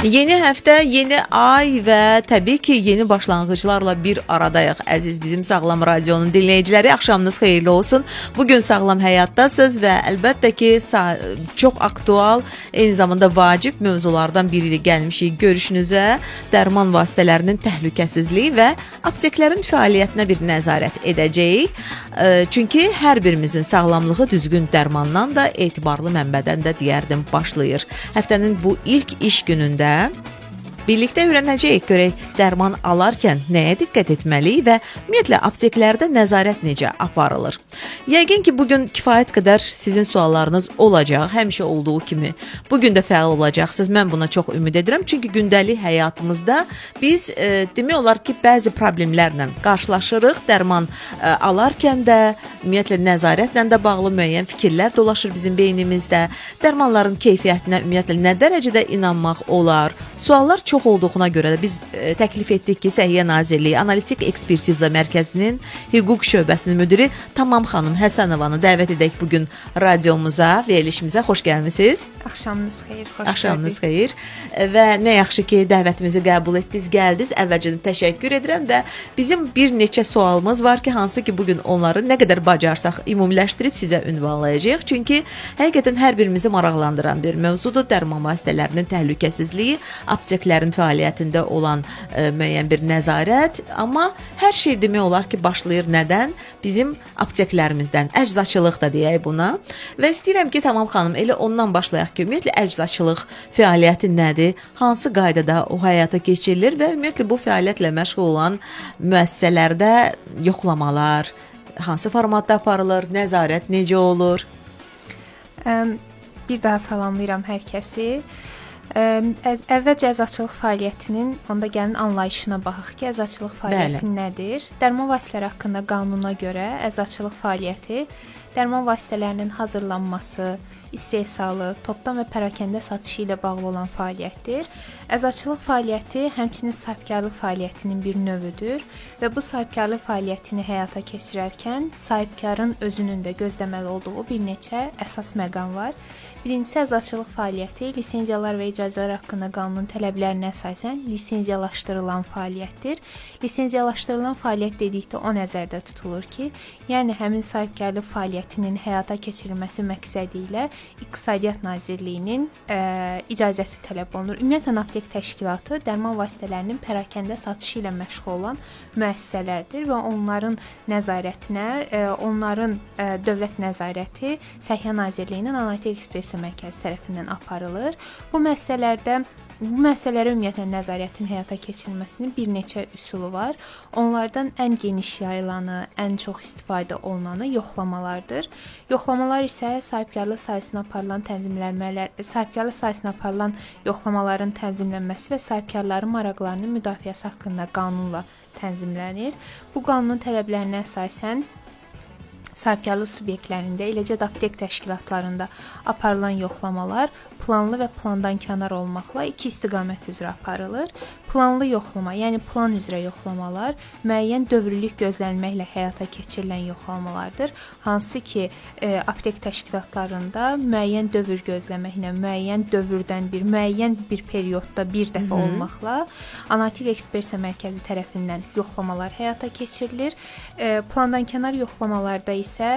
Yeni həftə, yeni ay və təbii ki, yeni başlanğıclarla bir aradayıq. Əziz bizim Sağlam Radionun dinləyiciləri, axşamınız xeyirli olsun. Bugün Sağlam Həyatdasınız və əlbəttə ki, çox aktual, eyni zamanda vacib mövzulardan biri gəlmişik görüşünüzə. Dərman vasitələrinin təhlükəsizliyi və apteklərin fəaliyyətinə bir nəzarət edəcəyik. Çünki hər birimizin sağlamlığı düzgün dərmandan da, etibarlı mənbədən də deyərdim başlayır. Həftənin bu ilk iş günündə birlikdə öyrənəcəyik görək dərman alarkən nəyə diqqət etməliyik və ümumiyyətlə apteklərdə nəzarət necə aparılır. Yəqin ki, bugün kifayət qədər sizin suallarınız olacaq, həmişə olduğu kimi. Bugün də fəal olacaqsınız, mən buna çox ümid edirəm. Çünki gündəlik həyatımızda biz demək olar ki, bəzi problemlərlə qarşılaşırıq. Dərman alarkən də, ümumiyyətlə nəzarətlə də bağlı müəyyən fikirlər dolaşır bizim beynimizdə. Dərmanların keyfiyyətinə ümumiyyətlə nə dərəcədə inanmaq olar? Suallar çox olduğuna görə də biz təklif etdik ki, Səhiyyə Nazirliyi Analitik Ekspertiza Mərkəzinin hüquq şöbəsinin müdiri Tamam xanım Həsənovanı dəvət edək bugün radiomuza, verilişimizə. Xoş gəlmisiniz. Axşamınız xeyir, xoş Axşamınız xeyir. Və nə yaxşı ki, dəvətimizi qəbul etdiniz, gəldiniz. Əvvəlcədən təşəkkür edirəm və bizim bir neçə sualımız var ki, hansı ki, bugün onları nə qədər bacarsaq ümumiləşdirib sizə ünvanlayacağıq. Çünki həqiqətən hər birimizi maraqlandıran bir mövzudur. Dərman vasitələrinin təhlükəsizliyi, apteklərin fəaliyyətində olan müəyyən bir nəzarət, amma hər şey demək olar ki, başlayır nədən? Bizim apteklərimizdən, əczaçılıq da deyək buna. Və istəyirəm ki, Tamam xanım, elə ondan başlayaq ki, ümumiyyətlə əczaçılıq fəaliyyəti nədir? Hansı qaydada o həyata keçirilir və ümumiyyətlə bu fəaliyyətlə məşğul olan müəssisələrdə yoxlamalar hansı formatda aparılır? Nəzarət necə olur? Bir daha salamlayıram hər kəsi. Əvvəlcə əczaçılıq fəaliyyətinin, onda gəlin anlayışına baxaq ki, əczaçılıq fəaliyyəti nədir? Dərman vasitələri haqqında qanuna görə əczaçılıq fəaliyyəti dərman vasitələrinin hazırlanması, istehsalı, topdan və pərakəndə satışı ilə bağlı olan fəaliyyətdir. Əczaçılıq fəaliyyəti həmçinin sahibkarlıq fəaliyyətinin bir növüdür və bu sahibkarlıq fəaliyyətini həyata keçirərkən sahibkarın özünün də gözləməli olduğu bir neçə əsas məqam var. Birincisi, əczaçılıq fəaliyyəti lisenziyalar və icazələr haqqında qanunun tələblərinə əsasən lisenziyalaşdırılan fəaliyyətdir. Lisenziyalaşdırılan fəaliyyət dedikdə o nəzərdə tutulur ki, yəni həmin sahibkarlıq fəaliyyətinin həyata keçirilməsi məqsədi ilə İqtisadiyyat Nazirliyinin icazəsi tələb olunur. Ümumiyyətlə, aptek təşkilatı dərman vasitələrinin pərakəndə satışı ilə məşğul olan müəssisələrdir və onların nəzarətinə, onların dövlət nəzarəti Səhiyyə Nazirliyinin Analitik Ekspertiza Mərkəzi tərəfindən aparılır. Bu məsələlərə ümumiyyətlə nəzarətin həyata keçirilməsinin bir neçə üsulu var. Onlardan ən geniş yayılanı, ən çox istifadə olunanı yoxlamalardır. Yoxlamalar isə sahibkarlıq sayəsində aparılan yoxlamaların tənzimlənməsi və sahibkarların maraqlarının müdafiəsi haqqında qanunla tənzimlənir. Bu qanunun tələblərinə əsasən sahibkarlıq subyektlərində, eləcə də aptek təşkilatlarında aparılan yoxlamalar planlı və plandan kənar olmaqla iki istiqamət üzrə aparılır. Planlı yoxlama, yəni plan üzrə yoxlamalar müəyyən dövrlük gözlənməklə həyata keçirilən yoxlamalardır. Hansı ki, aptek təşkilatlarında müəyyən dövr gözləməklə, müəyyən bir periodda bir dəfə olmaqla Analitik Ekspertiza Mərkəzi tərəfindən yoxlamalar həyata keçirilir. Plandan kənar yoxlamalarda isə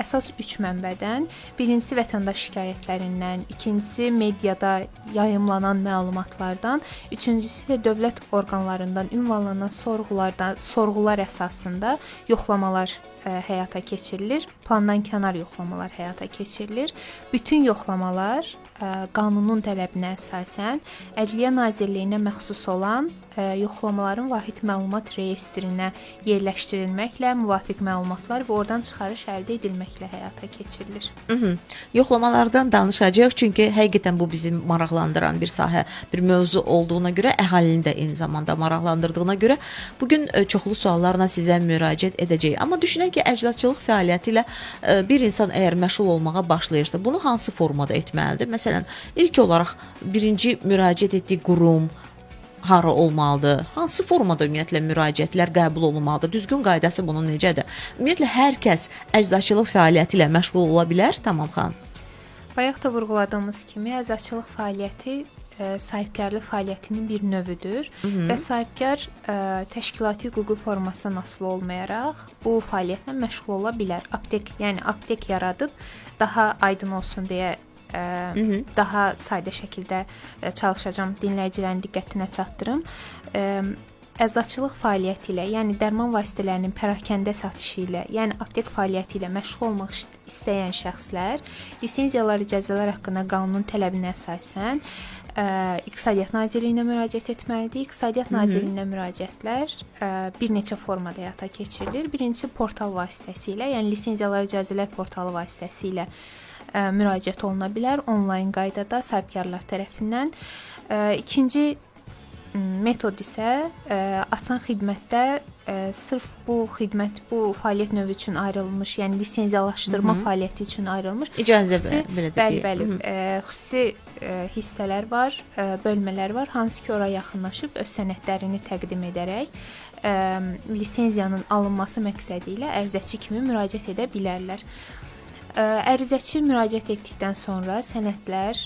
əsas 3 mənbədən, birincisi vətəndaş şikayətlərindən, ikincisi mediada yayımlanan məlumatlardan, üçüncüsü isə dövlət orqanlarından ünvanlanan sorğular əsasında yoxlamalar həyata keçirilir. Plandan kənar yoxlamalar həyata keçirilir. Bütün yoxlamalar qanunun tələbinə əsasən Ədliyyə Nazirliyinə məxsus olan yoxlamaların vahid məlumat reyestrinə yerləşdirilməklə müvafiq məlumatlar və oradan çıxarış əldə edilməklə həyata keçirilir. Yoxlamalardan danışacağıq, çünki həqiqətən bu bizi maraqlandıran bir sahə, bir mövzu olduğuna görə, əhalinin də eyni zamanda maraqlandırdığına görə bugün çoxlu suallarla sizə müraciət edəcəyik. Amma düşünək ki, əczaçılıq fəaliyyəti ilə bir insan əgər məşğul olmağa başlayırsa, bunu hansı formada etməlidir? Məsələn, ilk olaraq birinci müraciət etdiyi qurum hara olmalıdır? Hansı formada ümumiyyətlə müraciətlər qəbul olunmalıdır? Düzgün qaydası bunun necədir? Ümumiyyətlə hər kəs əczaçılıq fəaliyyəti ilə məşğul ola bilər? Tamam xanım. Bayaq da vurğuladığımız kimi əczaçılıq fəaliyyəti sahibkarlıq fəaliyyətinin bir növüdür və sahibkar təşkilati hüquqi formasından asılı olmayaraq bu fəaliyyətlə məşğul ola bilər. Aptek yaradıb daha aydın olsun deyə daha sadə şəkildə çalışacağam, dinləyicilərin diqqətinə çatdırım. Əzaçılıq fəaliyyəti ilə, yəni dərman vasitələrinin pərakəndə satışı ilə, yəni aptek fəaliyyəti ilə məşğul olmaq istəyən şəxslər lisenziyalar, icazələr haqqında qanunun tələbinə əsasən İqtisadiyyat Nazirliyinə müraciət etməlidir. İqtisadiyyat Nazirliyinə müraciətlər bir neçə formada həyata keçirilir. Birincisi portal vasitəsilə, yəni lisenziyalar, icazələr portalı vasitəsilə müraciət oluna bilər onlayn qaydada sahibkarlar tərəfindən. İkinci metod isə asan xidmətdə sırf bu xidmət, bu fəaliyyət növü üçün ayrılmış, yəni lisenziyalaşdırma fəaliyyəti üçün ayrılmış icazə belə deyək. Bəli, xüsusi hissələr var, bölmələr var, hansı ki, ora yaxınlaşıb öz sənədlərini təqdim edərək lisenziyanın alınması məqsədi ilə ərizəçi kimi müraciət edə bilərlər. Ərizəçi müraciət etdikdən sonra sənədlər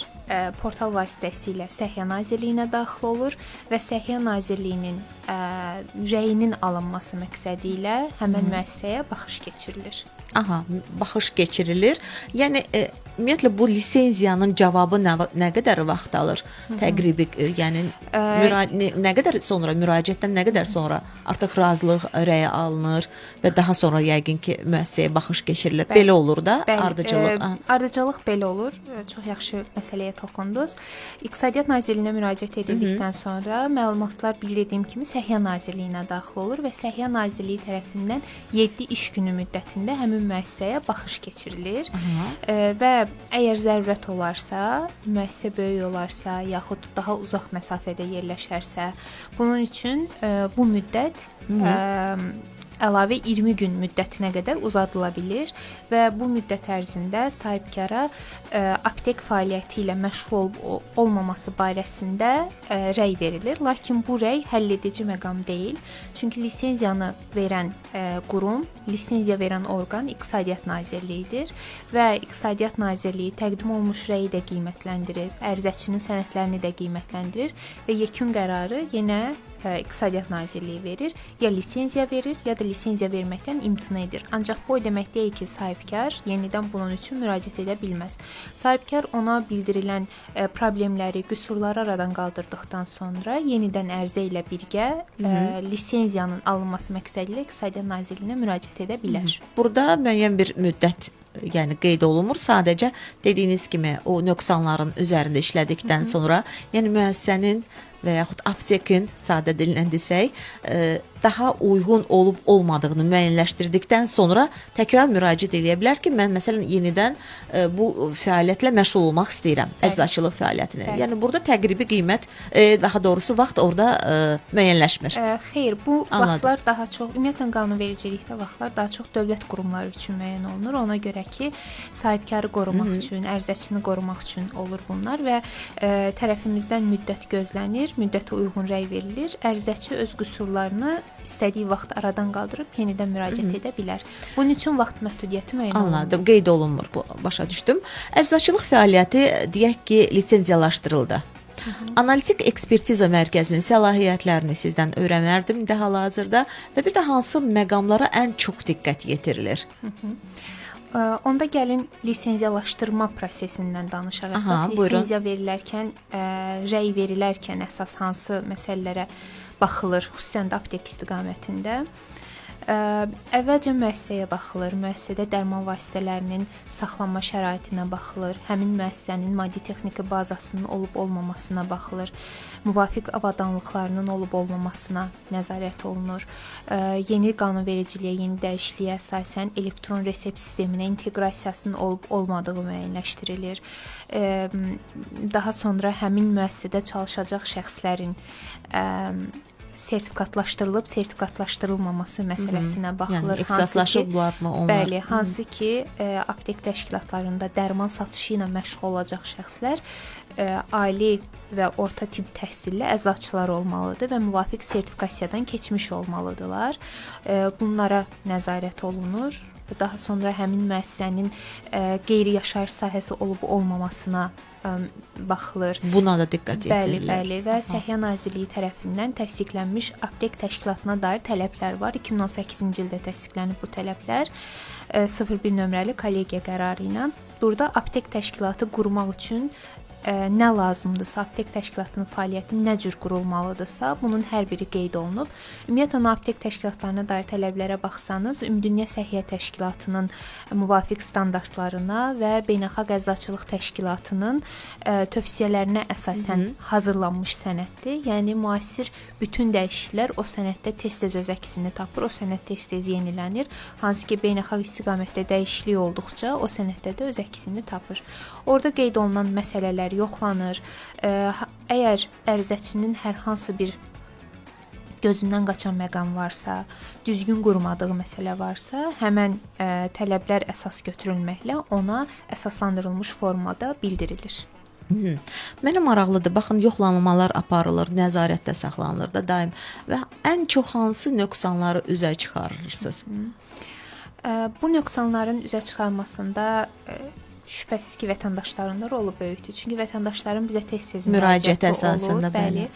portal vasitəsilə Səhiyyə Nazirliyinə daxil olur və Səhiyyə Nazirliyinin rəyinin alınması məqsədi ilə həmin müəssisəyə baxış keçirilir. Baxış keçirilir. Yəni ümumiyyətlə bu lisenziyanın cavabı nə qədər vaxt alır? Təqribi, yəni nə qədər sonra müraciətdən nə qədər sonra artıq razılıq rəyi alınır və daha sonra yəqin ki, müəssisəyə baxış keçirilir. Belə olur da ardıcıllıq. Ardıcıllıq belə olur. Çox yaxşı məsələyə toxundunuz. İqtisadiyyat Nazirliyinə müraciət edildikdən sonra məlumatlar bildirdiyim kimi Səhiyyə Nazirliyinə daxil olur və Səhiyyə Nazirliyi tərəfindən 7 iş günü müddətində həmin müəssisəyə baxış keçirilir. Və əgər zərurət olarsa, müəssisə böyük olarsa, yaxud daha uzaq məsafədə yerləşərsə, bunun üçün bu müddət əlavə 20 gün müddətinə qədər uzadıla bilir və bu müddət ərzində sahibkara aptek fəaliyyəti ilə məşğul olmaması barəsində rəy verilir. Lakin bu rəy həlledici məqam deyil. Çünki lisenziyanı verən qurum, lisenziya verən orqan İqtisadiyyat Nazirliyidir və İqtisadiyyat Nazirliyi təqdim olunmuş rəyi də qiymətləndirir, ərizəçinin sənədlərini də qiymətləndirir və yekun qərarı yenə İqtisadiyyat Nazirliyi verir, ya lisenziya verir, ya da lisenziya verməkdən imtina edir. Ancaq bu o demək deyil ki, sahibkar yenidən bunun üçün müraciət edə bilməz. Sahibkar ona bildirilən problemləri, qüsurları aradan qaldırdıqdan sonra yenidən ərizə ilə birgə lisenziyanın alınması məqsədi ilə İqtisadiyyat Nazirliyinə müraciət edə bilər. Burada müəyyən bir müddət yəni qeyd olunmur. Sadəcə dediyiniz kimi o nöqsanların üzərində işlədikdən sonra, yəni müəssisənin və yaxud aptekin, sadə dillə desək, daha uyğun olub olmadığını müəyyənləşdirdikdən sonra təkrar müraciət edə bilər ki, mən məsələn yenidən bu fəaliyyətlə məşğul olmaq istəyirəm, əczaçılıq fəaliyyətinə. Yəni burada təqribi qiymət, daha doğrusu vaxt orada müəyyənləşmir. Xeyr, bu vaxtlar daha çox, ümumiyyətlə qanunvericilikdə vaxtlar daha çox dövlət qurumları üçün müəyyən olunur. Ona görə ki, sahibkarı qorumaq üçün, ərizəçini qorumaq üçün olur bunlar və tərəfimizdən müddət gözlənir, müddətə uyğun rəy verilir. Ərizəçi öz qüsurlarını istədiyi vaxt aradan qaldırıb yenidən müraciət edə bilər. Bunun üçün vaxt məhdudiyyəti müəyyən olunur. Anladım, qeyd olunmur bu, başa düşdüm. Əczaçılıq fəaliyyəti deyək ki, lisenziyalaşdırıldı. Analitik ekspertiza mərkəzinin səlahiyyətlərini sizdən öyrənərdim indi hal-hazırda və bir də hansı məqamlara ən çox diqqət yetirilir? Onda gəlin lisenziyalaşdırma prosesindən danışaq. Əsas lisenziya verilərkən, rəy verilərkən əsas hansı məsələlərə baxılır, xüsusən də aptek istiqamətində. Əvvəlcə müəssisəyə baxılır, müəssisədə dərman vasitələrinin saxlanma şəraitinə baxılır, həmin müəssisənin maddi-texniki bazasının olub-olmamasına baxılır, müvafiq avadanlıqlarının olub-olmamasına nəzarət olunur, yeni qanunvericiliyə, yeni dəyişikliyə əsasən elektron resept sisteminə inteqrasiyasının olub-olmadığı müəyyənləşdirilir. Daha sonra həmin müəssisədə çalışacaq şəxslərin sertifikatlaşdırılıb, sertifikatlaşdırılmaması məsələsinə baxılır. Yəni, ixtisaslaşıblarmı onlar? Bəli, hansı ki, aptek təşkilatlarında dərman satışı ilə məşğul olacaq şəxslər ali və orta tibb təhsilli əzaçılar olmalıdır və müvafiq sertifikasiyadan keçmiş olmalıdırlar. Bunlara nəzarət olunur. daha sonra həmin müəssisənin qeyri-yaşayış sahəsi olub-olmamasına baxılır. Buna da diqqət yetirilir. Bəli, və Səhiyyə Nazirliyi tərəfindən təsdiqlənmiş aptek təşkilatına dair tələblər var. 2018-ci ildə təsdiqlənib bu tələblər 01 nömrəli kollegiya qərarı ilə. Burada aptek təşkilatı qurmaq üçün nə lazımdırsa, aptek təşkilatının fəaliyyəti nə cür qurulmalıdırsa, bunun hər biri qeyd olunub. Ümumiyyətlə, aptek təşkilatlarına dair tələblərə baxsanız, Ümumdünya Səhiyyə Təşkilatının müvafiq standartlarına və Beynəlxalq Əczaçılıq Təşkilatının tövsiyələrinə əsasən hazırlanmış sənəddir. Yəni, müasir bütün dəyişikliklər o sənəddə tez-tez öz əksini tapır, o sənəd tez-tez yenilənir. Hansı ki, beynəlxalq istiqamətdə dəyişiklik olduqca o sənəddə də öz əksini tapır. Orada qeyd olunan məsələlər yoxlanır. Əgər ərizəçinin hər hansı bir gözündən qaçan məqam varsa, düzgün qurmadığı məsələ varsa, həmən tələblər əsas götürülməklə ona əsaslandırılmış formada bildirilir. Mənə maraqlıdır. Baxın, yoxlanılmalar aparılır, nəzarətdə saxlanılır da daim və ən çox hansı nöqsanları üzə çıxarırsınız? Bu nöqsanların üzə çıxarmasında şübhəsiz ki, vətəndaşların da rolu böyükdür. Çünki vətəndaşların bizə tez-tez müraciəti əsasında, bəli.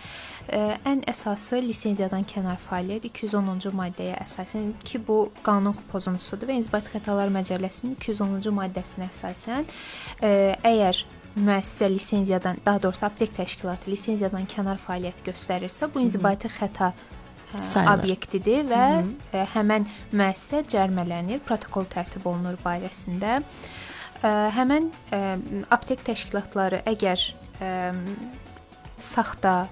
Ən əsası lisenziyadan kənar fəaliyyət 210-cu maddəyə əsasən ki, bu qanun pozuntusudur və İnzibati Xətalar Məcəlləsinin 210-cu maddəsinə əsasən əgər müəssisə lisenziyadan, daha doğrusu aptek təşkilatı lisenziyadan kənar fəaliyyət göstərirsə, bu inzibati xəta obyektidir və həmən müəssisə cərimələnir, protokol tərtib olunur barəsində. Həmən aptek təşkilatları əgər saxta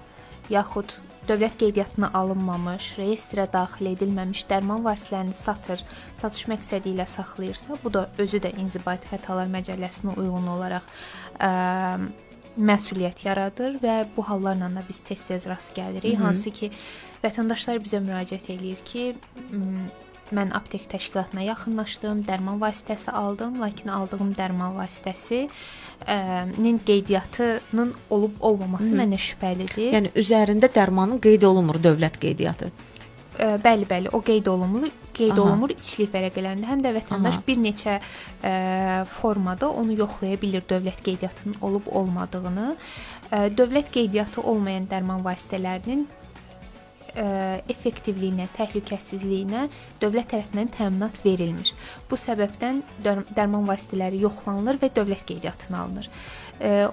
yaxud dövlət qeydiyyatına alınmamış, reyestrə daxil edilməmiş dərman vasitələrini satış məqsədi ilə saxlayırsa, bu da özü də İnzibati Xətalar Məcəlləsinə uyğun olaraq məsuliyyət yaradır və bu hallarla da biz tez-tez rast gəlirik. Hansı ki, vətəndaşlar bizə müraciət eləyir ki, mən aptek təşkilatına yaxınlaşdım, dərman vasitəsi aldım, lakin aldığım dərman vasitəsinin qeydiyyatının olub-olmaması mənə şübhəlidir. Yəni, üzərində dərmanın qeyd olunmur dövlət qeydiyyatı. Bəli, o qeyd olunmur içkilik vərəqələrində. Həm də vətəndaş bir neçə formada onu yoxlaya bilir dövlət qeydiyyatının olub-olmadığını. Dövlət qeydiyyatı olmayan dərman vasitələrinin effektivliyinə, təhlükəsizliyinə dövlət tərəfindən təminat verilmir. Bu səbəbdən dərman vasitələri yoxlanılır və dövlət qeydiyyatına alınır.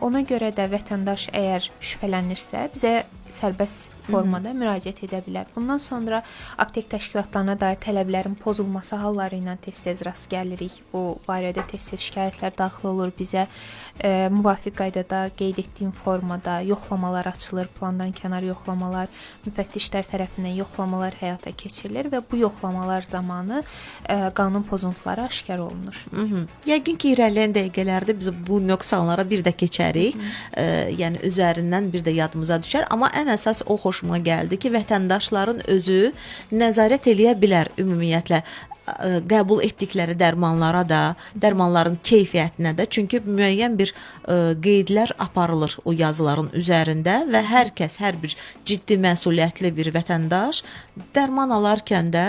Ona görə də vətəndaş əgər şübhələnirsə, bizə sərbəst formada müraciət edə bilər. Bundan sonra aptek təşkilatlarına dair tələblərin pozulması halları ilə tez-tez rast gəlirik. Bu barədə tez-tez şikayətlər daxil olur bizə. Müvafiq qaydada qeyd etdiyim formada yoxlamalar açılır, plandan kənar yoxlamalar, müfəttişlər tərəfindən yoxlamalar həyata keçirilir və bu yoxlamalar zamanı qanun pozuntuları aşkar olunur. Yəqin ki, irəliləyən dəqiqələrdə biz bu nöqsanlara bir də keçərik. Yəni, üzərindən bir də yadımıza düşər. Amma ən əsas o xoşuma gəldi ki, vətəndaşların özü nəzarət eləyə bilər ümumiyyətlə qəbul etdikləri dərmanlara da, dərmanların keyfiyyətinə də. Çünki müəyyən bir qeydlər aparılır o yazıların üzərində və hər kəs, hər bir ciddi məsuliyyətli bir vətəndaş dərman alarkən də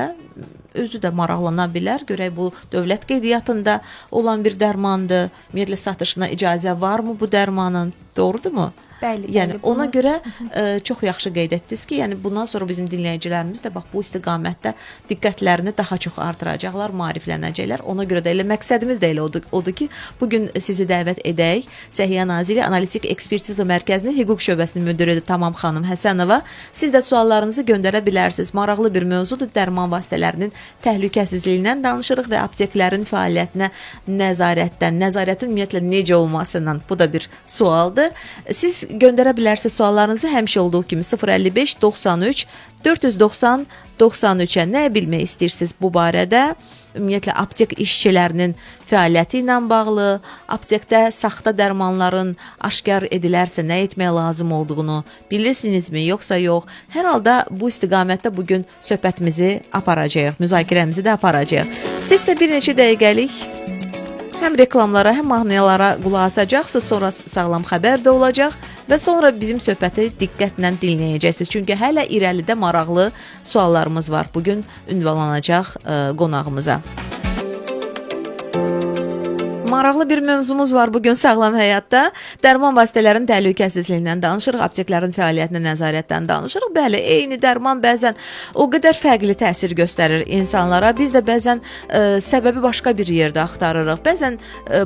özü də maraqlana bilər. Görək bu dövlət qeydiyyatında olan bir dərmandır. Ümumiyyətlə satışına icazə varmı bu dərmanın? Doğrudurmu? Bəli, yəni ona görə çox yaxşı qeyd etdiniz ki, yəni bundan sonra bizim dinləyicilərimiz də bax bu istiqamətdə diqqətlərini daha çox artıracaqlar, maariflənəcəklər. Ona görə də elə məqsədimiz də elə odur ki, bu gün sizi dəvət edək. Səhiyyə Nazirliyi Analitik Ekspertiza Mərkəzinin Hüquq şöbəsinin müdiri Tamam xanım Həsənova. Siz də suallarınızı göndərə bilərsiniz. Maraqlı bir mövzudur. Dərman vasitələrinin təhlükəsizliyindən danışırıq və apteklərin fəaliyyətinə nəzarətin ümumiyyətlə necə olmasından. Bu da bir sualdır. Siz göndərə bilərsiniz suallarınızı həmişə olduğu kimi 055 93 490 93-ə. Nə bilmək istəyirsiniz bu barədə? Ümumiyyətlə aptek işçilərinin fəaliyyəti ilə bağlı, aptekdə saxta dərmanların aşkar edilərsə nə etmək lazım olduğunu bilirsinizmi, yoxsa yox? Hər halda bu istiqamətdə bugün söhbətimizi aparacağıq, müzakirəmizi də aparacağıq. Siz isə bir neçə dəqiqəlik həm reklamlara, həm mahnılara qulaq asacaqsınız, sonra sağlam xəbər də olacaq və sonra bizim söhbəti diqqətlə dinləyəcəksiniz. Çünki hələ irəlidə maraqlı suallarımız var bugün ünvanlanacaq qonağımıza. Maraqlı bir mövzumuz var bugün Sağlam Həyatda. Dərman vasitələrinin təhlükəsizliyindən danışırıq, apteklərin fəaliyyətinə nəzarətdən danışırıq. Bəli, eyni dərman bəzən o qədər fərqli təsir göstərir insanlara. Biz də bəzən səbəbi başqa bir yerdə axtarırıq. Bəzən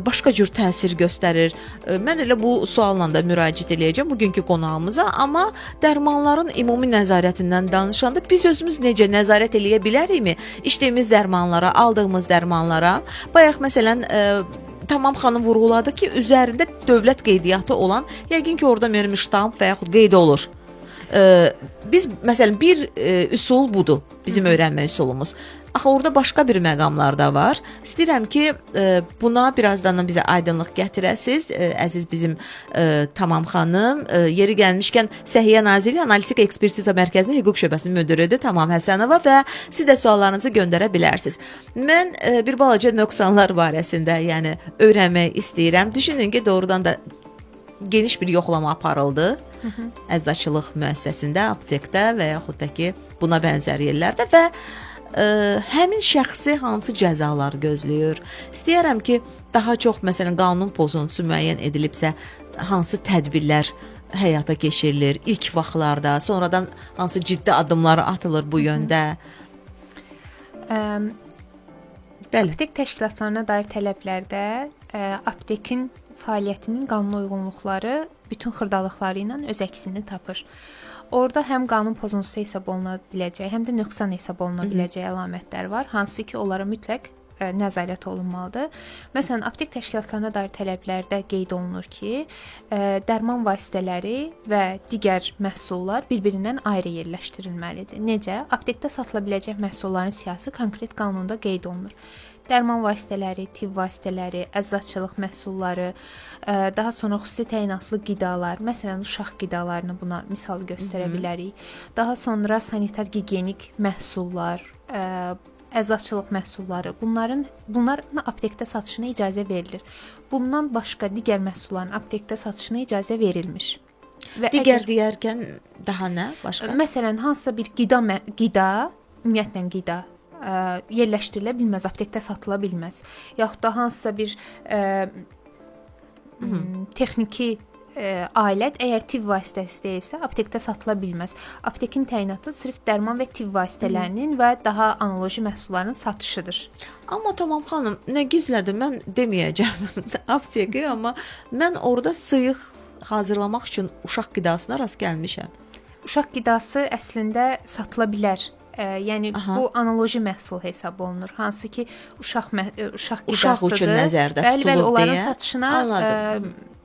başqa cür təsir göstərir. Mən elə bu sualla da müraciət edəcəm bugünkü qonağımıza, amma dərmanların ümumi nəzarətindən danışanda biz özümüz necə nəzarət eləyə bilərikmi? İçdiyimiz dərmanlara, aldığımız dərmanlara. Bayaq məsələn Tamam xanım vurğuladı ki, üzərində dövlət qeydiyyatı olan, yəqin ki, orada verilmiş ştamp və yaxud qeyd olur. Biz məsələn bir üsul budur, bizim öyrənmə üsulumuz. Axı orada başqa bir məqamlar da var. İstəyirəm ki, buna birazdan bizə aydınlıq gətirəsiz. Əziz bizim Tamam xanım, yeri gəlmişkən Səhiyyə Nazirliyi Analitik Ekspertiza Mərkəzinin Hüquq Şöbəsinin müdiridir Tamam Həsənova və siz də suallarınızı göndərə bilərsiniz. Mən bir balaca nöqsanlar barəsində, yəni öyrənmək istəyirəm. Düşünün ki, doğrudan da geniş bir yoxlama aparıldı. Əczaçılıq müəssisəsində, aptekdə və yaxud da ki, buna bənzər yerlərdə və həmin şəxsi hansı cəzalar gözləyir? İstəyirəm ki, daha çox məsələn qanun pozuntusu müəyyən edilibsə, hansı tədbirlər həyata keçirilir ilk vaxtlarda, sonradan hansı ciddi addımlar atılır bu yöndə? Bəli. Aptek təşkilatlarına dair tələblərdə aptekin fəaliyyətinin qanuna uyğunluqları bütün xırdalıqları ilə öz əksini tapır. Orada həm qanun pozuntusu hesab oluna biləcək, həm də nöqsan hesab oluna biləcək əlamətlər var, hansı ki, onlara mütləq nəzarət olunmalıdır. Məsələn, aptek təşkilatlarına dair tələblərdə qeyd olunur ki, dərman vasitələri və digər məhsullar bir-birindən ayrı yerləşdirilməlidir. Necə? Aptekdə satıla biləcək məhsulların siyahısı konkret qanunda qeyd olunur. Dərman vasitələri, tibb vasitələri, əczaçılıq məhsulları, daha sonra xüsusi təyinatlı qidalar, məsələn, uşaq qidalarını buna misal göstərə bilərik. Daha sonra sanitar gigiyenik məhsullar, əczaçılıq məhsulları, bunların aptekdə satışına icazə verilir. Bundan başqa digər məhsulların aptekdə satışına icazə verilmiş. Və digər deyərkən daha nə? Başqa? Məsələn, hansısa bir qida, ümumiyyətlə qida yerləşdirilə bilməz, aptekdə satıla bilməz. Yaxud da hansısa bir texniki alət əgər tibb vasitəsi deyilsə, aptekdə satıla bilməz. Aptekin təyinatı sırf dərman və tibb vasitələrinin və daha analoji məhsulların satışıdır. Amma Tamam xanım, nə gizlədir? Mən deməyəcəm apteki, amma mən orada sıyıq hazırlamaq üçün uşaq qidasına rast gəlmişəm. Uşaq qidası əslində satıla bilər. Yəni bu analoji məhsul hesab olunur. Hansı ki, uşaq qidasıdır. Uşaq üçün nəzərdə tutulur deyə. Onların satışına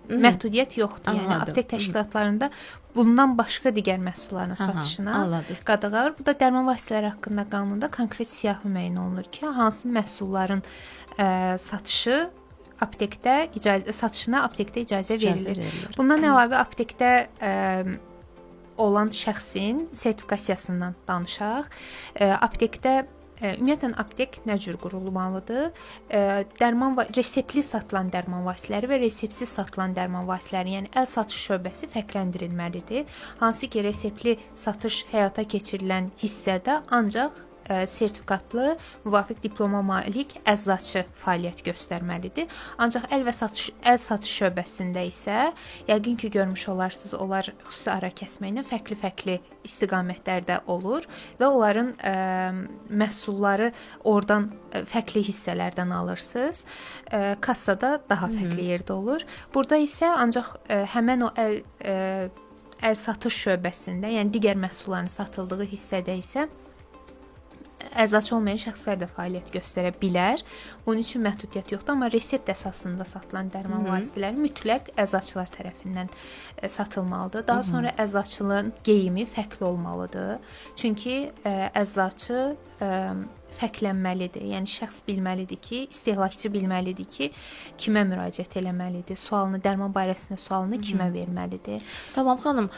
məhdudiyyət yoxdur. Yəni aptek təşkilatlarında bundan başqa digər məhsulların satışına qadağa var. Bu da dərman vasitələri haqqında qanunda konkret siyahı müəyyən olunur ki, hansı məhsulların satışı satışına aptekdə icazə verilir. Bundan əlavə aptekdə olan şəxsin sertifikasiyasından danışaq. Aptekdə ümumiyyətlə aptek nə cür qurulmalıdır? Reseptli satılan dərman vasitələri və reseptsiz satılan dərman vasitələri, yəni əl satış şöbəsi fərqləndirilməlidir. Hansı ki, reseptli satış həyata keçirilən hissədə ancaq sertifikatlı, müvafiq diploma malik əczaçı fəaliyyət göstərməlidir. Ancaq əl satış şöbəsində isə yəqin ki, görmüş olarsınız, onlar xüsusi ara kəsməklə fərqli-fərqli istiqamətlərdə olur və onların məhsulları oradan fərqli hissələrdən alırsınız. Kassada daha fərqli yerdə olur. Burada isə ancaq həmən o əl satış şöbəsində, yəni digər məhsulların satıldığı hissədə isə əczaçı olmayan şəxslər də fəaliyyət göstərə bilər. Bunun üçün məhdudiyyət yoxdur, amma resept əsasında satılan dərman vasitələri mütləq əczaçılar tərəfindən satılmalıdır. Daha sonra əczaçılığın geyimi fərqli olmalıdır. Çünki əczaçı fərqlənməlidir. Yəni şəxs bilməlidir ki, istehlakçı bilməlidir ki, kimə müraciət eləməlidir, dərman barəsində sualını kimə verməlidir. Tamam xanım,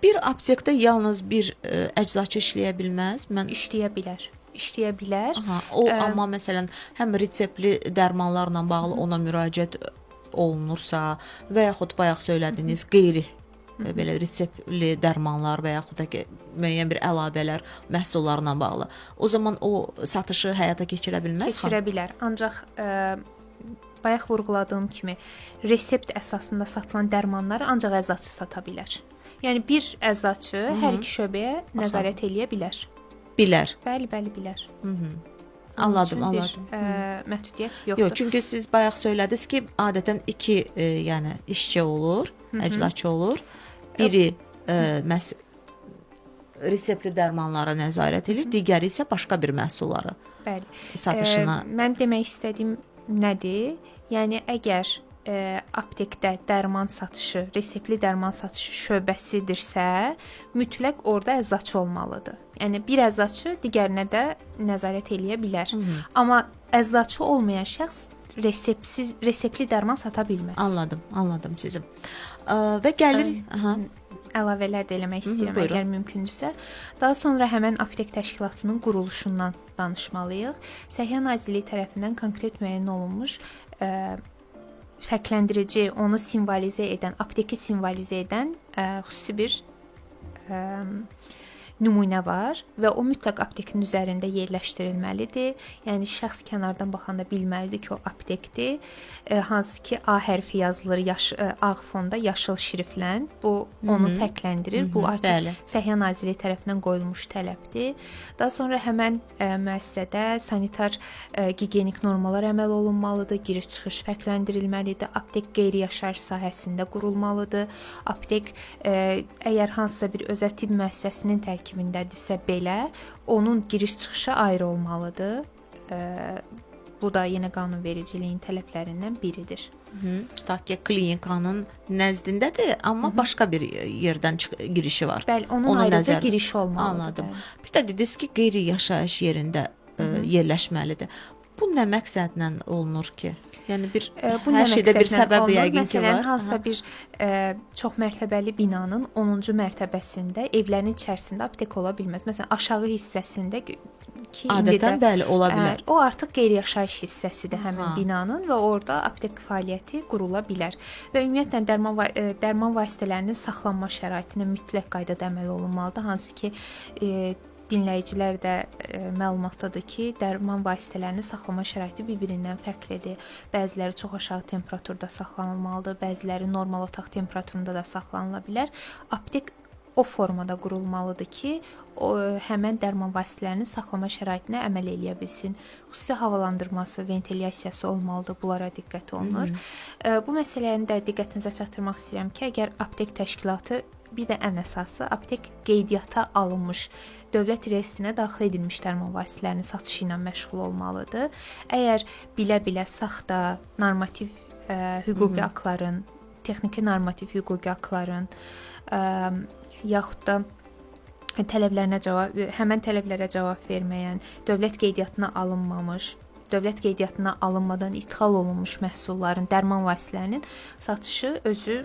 bir aptekdə yalnız bir əczaçı işləyə bilməz? İşləyə bilər. Amma məsələn, həm reseptli dərmanlarla bağlı ona müraciət olunursa və yaxud bayaq söylədiyiniz qeyri belə reseptli dərmanlar və yaxud da ki, müəyyən bir əlavələr məhsullarla bağlı. O zaman o satışı həyata keçirə bilməz? Keçirə bilər. Ancaq bayaq vurğuladığım kimi resept əsasında satılan dərmanları ancaq əczaçı sata bilər. Yəni bir əczaçı hər iki şöbəyə nəzarət eləyə bilər. Bilər. Bəli, bilər. Anladım. Məhdudiyyət yoxdur. Yox, çünki siz bayaq söylədiniz ki, adətən iki yəni işçi olur, əczaçı olur. Biri məhz reseptli dərmanlara nəzarət edir, digəri isə başqa bir məhsulları satışına. Mənim demək istədiyim nədir? Yəni əgər aptekdə dərman satışı, reseptli dərman satışı şöbəsidirsə, mütləq orada əczaçı olmalıdır. Yəni bir əczaçı digərinə də nəzarət eləyə bilər. Amma əczaçı olmayan şəxs reseptli dərman sata bilməz. Anladım sizi. Və gəlir, əlavələr də eləmək istəyirəm, buyurun. əgər mümkündürsə. Daha sonra həmən aptek təşkilatının quruluşundan danışmalıyıq. Səhiyyə Nazirliyi tərəfindən konkret müəyyən olunmuş fərqləndirici, onu simvolizə edən, apteki simvolizə edən xüsusi bir nümunə var və o mütləq aptekin üzərində yerləşdirilməlidir. Yəni şəxs kənardan baxanda bilməlidir ki, o aptekdir. Hansı ki A hərfi yazılır, ağ fonda yaşıl şriflə. Bu onu fərqləndirir. Bu artıq Səhiyyə Nazirliyi tərəfindən qoyulmuş tələbdir. Daha sonra həmən müəssisədə sanitar gigiyenik normalar əməl olunmalıdır. Giriş-çıxış fərqləndirilməlidir. Aptek qeyri-yaşayış sahəsində qurulmalıdır. Aptek əgər hansısa bir özəl tibb müəssisəsinin tərkibindədirsə belə, onun giriş-çıxışı ayrı olmalıdır. Bu da yenə qanunvericiliyin tələblərindən biridir. Tutaq ki, klinikanın nəzdindədir, amma başqa bir yerdən girişi var. Bəli, onun ayrıca girişi olmalıdır. Anladım. Bir də dediniz ki, qeyri-yaşayış yerində yerləşməlidir. Bu nə məqsədlə olunur ki? Yəni hər şeydə bir səbəb yəqin ki var. Məsələn, hansısa bir çox mərtəbəli binanın 10-cu mərtəbəsində evlərin içərisində aptek ola bilməz. Məsələn, aşağı hissəsində ki, adətən bəli ola bilər. O artıq qeyri-yaşayış hissəsidir həmin binanın və orada aptek fəaliyyəti qurula bilər. Və ümumiyyətlə dərman vasitələrinin saxlanma şəraitinə mütləq qaydada əməl olunmalıdır. Hansı ki, dinləyicilər də məlumatdadır ki, dərman vasitələrinin saxlama şəraiti bir-birindən fərqlidir. Bəziləri çox aşağı temperaturda saxlanılmalıdır, bəziləri normal otaq temperaturunda da saxlanıla bilər. Aptek o formada qurulmalıdır ki, həmən dərman vasitələrinin saxlama şəraitinə əməl eləyə bilsin. Xüsusi havalandırması, ventilyasiyası olmalıdır, bunlara diqqət olunur. Bu məsələni də diqqətinizə çatdırmaq istəyirəm ki, əgər aptek təşkilatı, bir də ən əsası, aptek qeydiyyata alınmış, dövlət reyestrinə daxil edilmiş dərman vasitələrinin satışı ilə məşğul olmalıdır. Əgər bilə-bilə saxta, normativ hüquqi aktların, texniki normativ hüquqi aktların yaxud da həmən tələblərə cavab verməyən, dövlət qeydiyyatına alınmamış, dövlət qeydiyyatına alınmadan ixal olunmuş məhsulların, dərman vasitələrinin satışı özü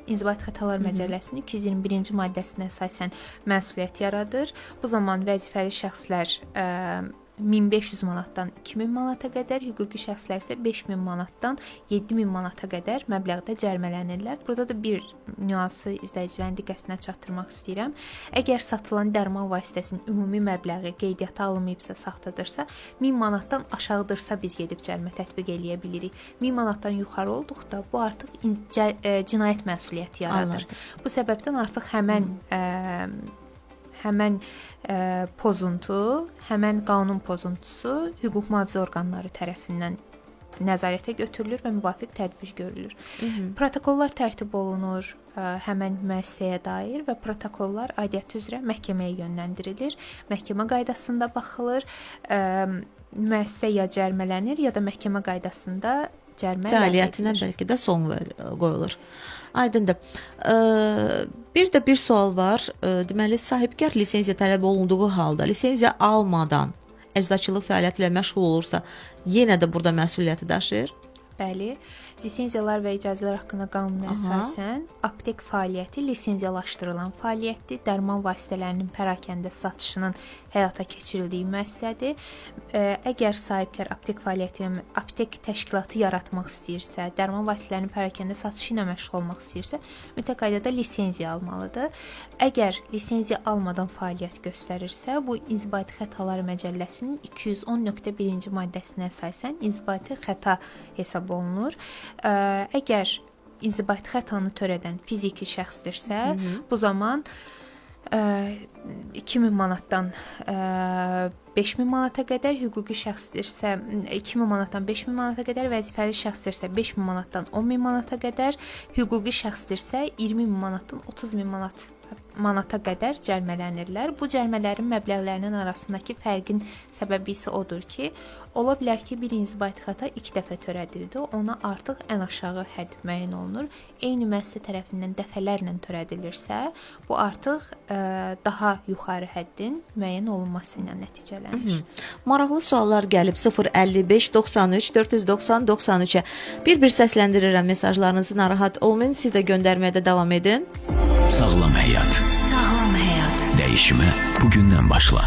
İnzibati Xətalar Məcəlləsinin 221-ci maddəsinə əsasən məsuliyyət yaradır. Bu zaman vəzifəli şəxslər 1500 manatdan 2000 manata qədər, hüquqi şəxslər isə 5000 manatdan 7000 manata qədər məbləğdə cərimələnirlər. Burada da bir nüansı izləyicilərin diqqətinə çatdırmaq istəyirəm. Əgər satılan dərman vasitəsinin ümumi məbləği qeydiyyata alınmayıbsa, saxtadırsa, 1000 manatdan aşağıdırsa biz gedib cərimə tətbiq eləyə bilirik. 1000 manatdan yuxarı olduqda bu artıq cinayət məsuliyyəti yaradır. Bu səbəbdən artıq həmən pozuntu, həmən qanun pozuntusu hüquq mühafizə orqanları tərəfindən nəzarətə götürülür və müvafiq tədbir görülür. Protokollar tərtib olunur həmən müəssisəyə dair və protokollar aidiyyəti üzrə məhkəməyə yönləndirilir. Məhkəmə qaydasında baxılır, müəssisə ya cərimələnir, ya da məhkəmə qaydasında cərimə fəaliyyətinə bəlkə də son qoyulur. Aydındır. Bir sual var. Deməli, sahibkar lisenziya tələb olunduğu halda lisenziya almadan əczaçılıq fəaliyyəti ilə məşğul olursa, yenə də burada məsuliyyəti daşıyır? Bəli. lisenziyalar və icazələr haqqında qanuna əsasən aptek fəaliyyəti lisenziyalaşdırılan fəaliyyətdir. Dərman vasitələrinin pərakəndə satışının həyata keçirildiyi müəssisədir. Əgər sahibkar aptek fəaliyyətini, aptek təşkilatı yaratmaq istəyirsə, dərman vasitələrinin pərakəndə satışı ilə məşğul olmaq istəyirsə, mütləq qaydada lisenziya almalıdır. Əgər lisenziya almadan fəaliyyət göstərirsə, bu İnzibati Xətalar Məcəlləsinin 210.1-ci maddəsinə əsasən inzibati xəta hesab olunur. Əgər inzibati xətanı törədən fiziki şəxsdirsə, bu zaman 2000 manatdan 5000 manata qədər, hüquqi şəxsdirsə 2000 manatdan 5000 manata qədər, vəzifəli şəxsdirsə 5000 manatdan 10000 manata qədər, hüquqi şəxsdirsə 20000 manatdan 30000 manata qədər cərimələnirlər. Bu cərimələrin məbləğlərinin arasındakı fərqin səbəbi isə odur ki, ola bilər ki, bir inzibati xəta 2 dəfə törədildi, ona artıq ən aşağı hədd müəyyən olunur. Eyni müəssisə tərəfindən dəfələrlə törədilirsə, bu artıq daha yuxarı həddin müəyyən olunması ilə nəticələnir. Maraqlı suallar gəlib 055 93 490 93-ə. Bir-bir səsləndirirəm mesajlarınızı, narahat olmayın, siz də göndərməyə davam edin. Sağlam həyat. Sağlam həyat. Dəyişimə bugündən başla.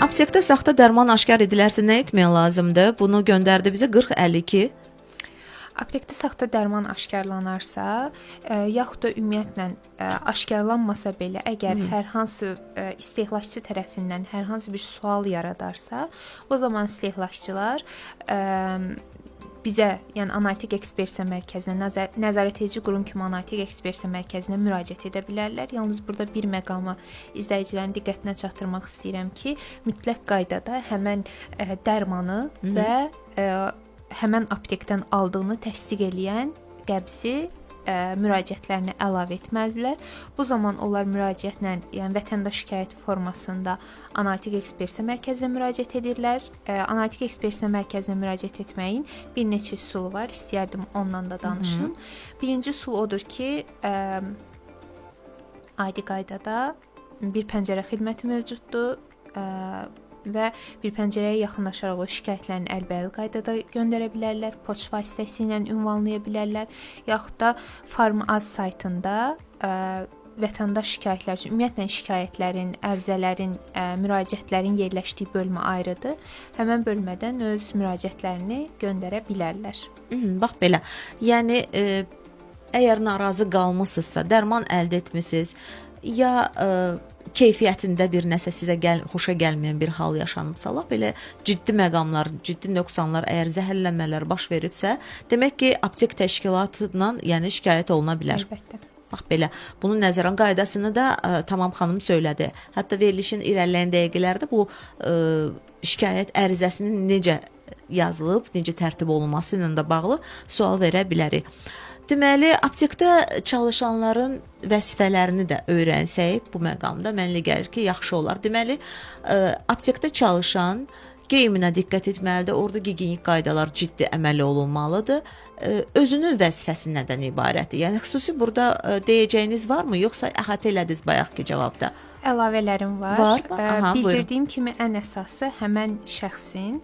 Aptekdə saxta dərman aşkar edilərsə nə etmək lazımdır? Bunu göndərdi bizə 4052. Aptekdə saxta dərman aşkarlanarsa, yaxud da ümumiyyətlə aşkarlanmasa belə, əgər hər hansı istehlakçı tərəfindən hər hansı bir sual yaradarsa, o zaman istehlakçılar bizə, yəni analitik ekspertiza mərkəzinə, nəzarət edici qurum kimi analitik ekspertiza mərkəzinə müraciət edə bilərlər. Yalnız burada bir məqamı izləyicilərin diqqətinə çatdırmaq istəyirəm ki, mütləq qaydada həmən dərmanı və həmən aptekdən aldığını təsdiq eləyən qəbzi müraciətlərini əlavə etməlidirlər. Bu zaman onlar müraciətlə, yəni vətəndaş şikayəti formasında analitik ekspertiza mərkəzinə müraciət edirlər. Analitik ekspertiza mərkəzinə müraciət etməyin bir neçə üsulu var. İstəyərdim ondan da danışım. Birinci üsul odur ki, adi qaydada bir pəncərə xidməti mövcuddur və bir pəncərəyə yaxınlaşaraq o şikayətlərini əlbəyalı qaydada göndərə bilərlər, poçt vasitəsilə ünvanlaya bilərlər, yaxud da Farm.az saytında vətəndaş şikayətlər üçün, ümumiyyətlə şikayətlərin, ərizələrin, müraciətlərin yerləşdiyi bölmə ayrıdır. Həmən bölmədən öz müraciətlərini göndərə bilərlər. Bax belə, yəni əgər narazı qalmısınızsa, dərman əldə etmisiniz, ya keyfiyyətində bir nəsə sizə xoşa gəlməyən bir hal yaşanıbsa, belə ciddi məqamlar, ciddi nöqsanlar, əgər zəhərlənmələr baş veribsə, demək ki, aptek təşkilatından yəni şikayət oluna bilər. Əlbəttə. Bax belə, bunun nəzərən qaydasını da Tamam xanım söylədi. Hətta verilişin irəliləyən dəqiqələrdə bu şikayət ərizəsinin necə yazılıb, necə tərtib olunması ilə də bağlı sual verə bilərik. Deməli, aptekdə çalışanların vəzifələrini də öyrənsək bu məqamda mənə gəlir ki, yaxşı olar. Deməli, aptekdə çalışan geyiminə diqqət etməlidir. Orada gigiyenik qaydalar ciddi əməli olunmalıdır. Özünün vəzifəsi nədən ibarətdir? Yəni xüsusi burada deyəcəyiniz varmı, yoxsa əhatə elədiniz bayaqki cavabda? Əlavələrim var. Aha, bildirdiyim kimi ən əsası həmən şəxsin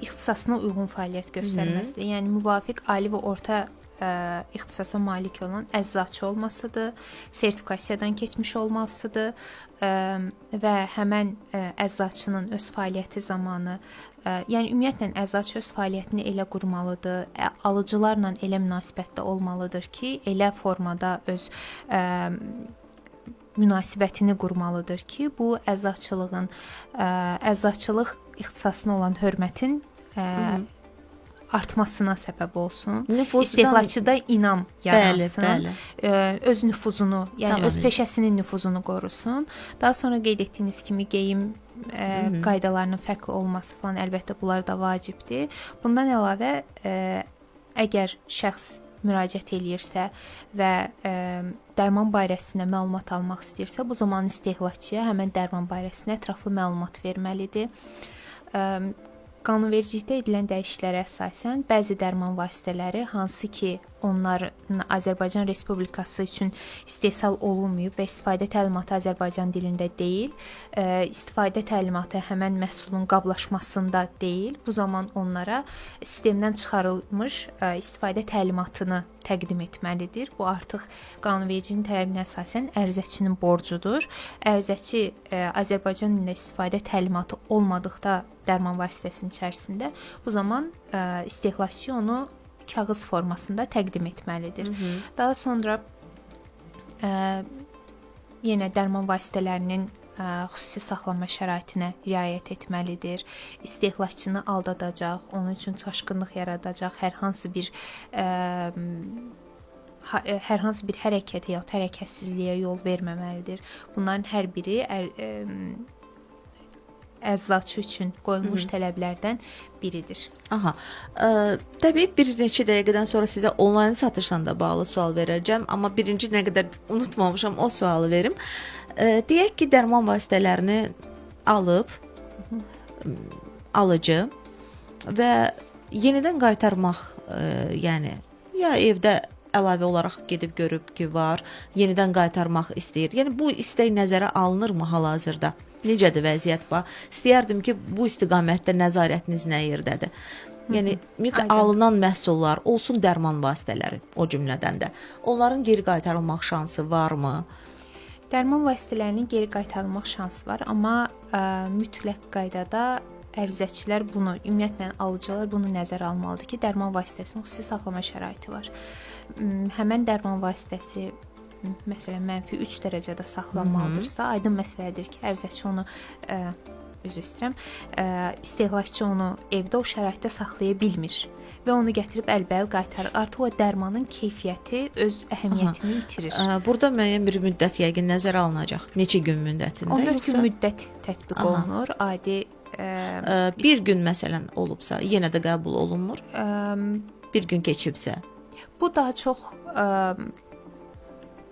ixtisasına uyğun fəaliyyət göstərməsidir. Yəni müvafiq ali və orta ixtisasa malik olan əczaçı olmasıdır, sertifikasiyadan keçmiş olmasıdır və həmən əczaçının öz fəaliyyəti zamanı, yəni ümumiyyətlə əczaçı öz fəaliyyətini elə qurmalıdır, alıcılarla elə münasibətdə olmalıdır ki, elə formada öz münasibətini qurmalıdır ki, bu əczaçılıq ixtisasına olan hörmətin artmasına səbəb olsun. İstehlakçıda inam yaransın. Öz nüfuzunu, yəni öz peşəsinin nüfuzunu qorusun. Daha sonra qeyd etdiyiniz kimi geyim qaydalarının fərqli olması falan əlbəttə bunlar da vacibdir. Bundan əlavə əgər şəxs müraciət eləyirsə və dərman barəsində məlumat almaq istəyirsə, bu zaman istehlakçıya həmən dərman barəsində ətraflı məlumat verməlidir. qanunvericilikdə edilən dəyişikliklərə əsasən bəzi dərman vasitələri, hansı ki, onların Azərbaycan Respublikası üçün istehsal olunmayıb və istifadə təlimatı Azərbaycan dilində deyil, istifadə təlimatı həmən məhsulun qablaşmasında deyil, bu zaman onlara sistemdən çıxarılmış istifadə təlimatını təqdim etməlidir. Bu artıq qanunvericinin tələbinə əsasən ərizəçinin borcudur. Ərizəçi Azərbaycan dilində istifadə təlimatı olmadıqda dərman vasitəsinin içərisində, bu zaman istehlakçı onu kağız formasında təqdim etməlidir. Daha sonra yenə dərman vasitələrinin xüsusi saxlama şəraitinə riayət etməlidir. İstehlakçını aldadacaq, onun üçün çaşqınlıq yaradacaq hər hansı bir hərəkətə ya hərəkətsizliyə yol verməməlidir. Bunların hər biri əczaçı üçün qoyulmuş tələblərdən biridir. Aha. Təbii bir neçə dəqiqədən sonra sizə onlayn satışla da bağlı sual verəcəm, amma birinci nə qədər unutmamışam o sualı verim. Deyək ki, dərman vasitələrini alıb alıcı və yenidən qaytarmaq, yəni ya evdə əlavə olaraq gedib görüb ki, var, yenidən qaytarmaq istəyir. Yəni bu istək nəzərə alınırmı hal-hazırda? Necədir vəziyyət bu? İstəyərdim ki, bu istiqamətdə nəzarətiniz nə yerdədir? Yəni alınan məhsullar, olsun dərman vasitələri o cümlədən də. Onların geri qaytarılmaq şansı varmı? Dərman vasitələrinin geri qaytarılmaq şansı var, amma mütləq qaydada ərizəçilər bunu, ümumiyyətlə alıcılar bunu nəzərə almalıdır ki, dərman vasitəsinin xüsusi saxlama şəraiti var. Həmən dərman vasitəsi məsələn -3 dərəcədə saxlanmalıdırsa, aydın məsələdir ki, ərizəçi onu istehlakçı onu evdə o şəraitdə saxlaya bilmir və onu gətirib əlbəl qaytarır. Artıq o dərmanın keyfiyyəti öz əhəmiyyətini itirir. Burada müəyyən bir müddət yəqin nəzərə alınacaq. Neçə gün müddətində? 14 gün müddət tətbiq olunur. Adi bir gün məsələn olubsa, yenə də qəbul olunmur. Bir gün keçibsə. Bu daha çox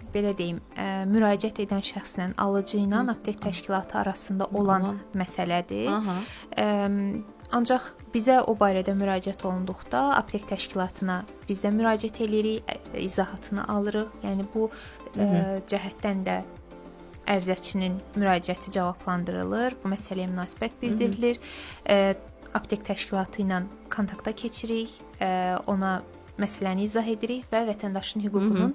belə deyim, müraciət edən şəxslə alıcı ilə aptek təşkilatı arasında olan məsələdir. Ancaq bizə o barədə müraciət olunduqda aptek təşkilatına biz də müraciət edirik, izahatını alırıq. Yəni bu cəhətdən də ərizəçinin müraciəti cavablandırılır, bu məsələyə münasibət bildirilir. Aptek təşkilatı ilə kontakta keçirik, ona məsələni izah edirik və vətəndaşın hüququnun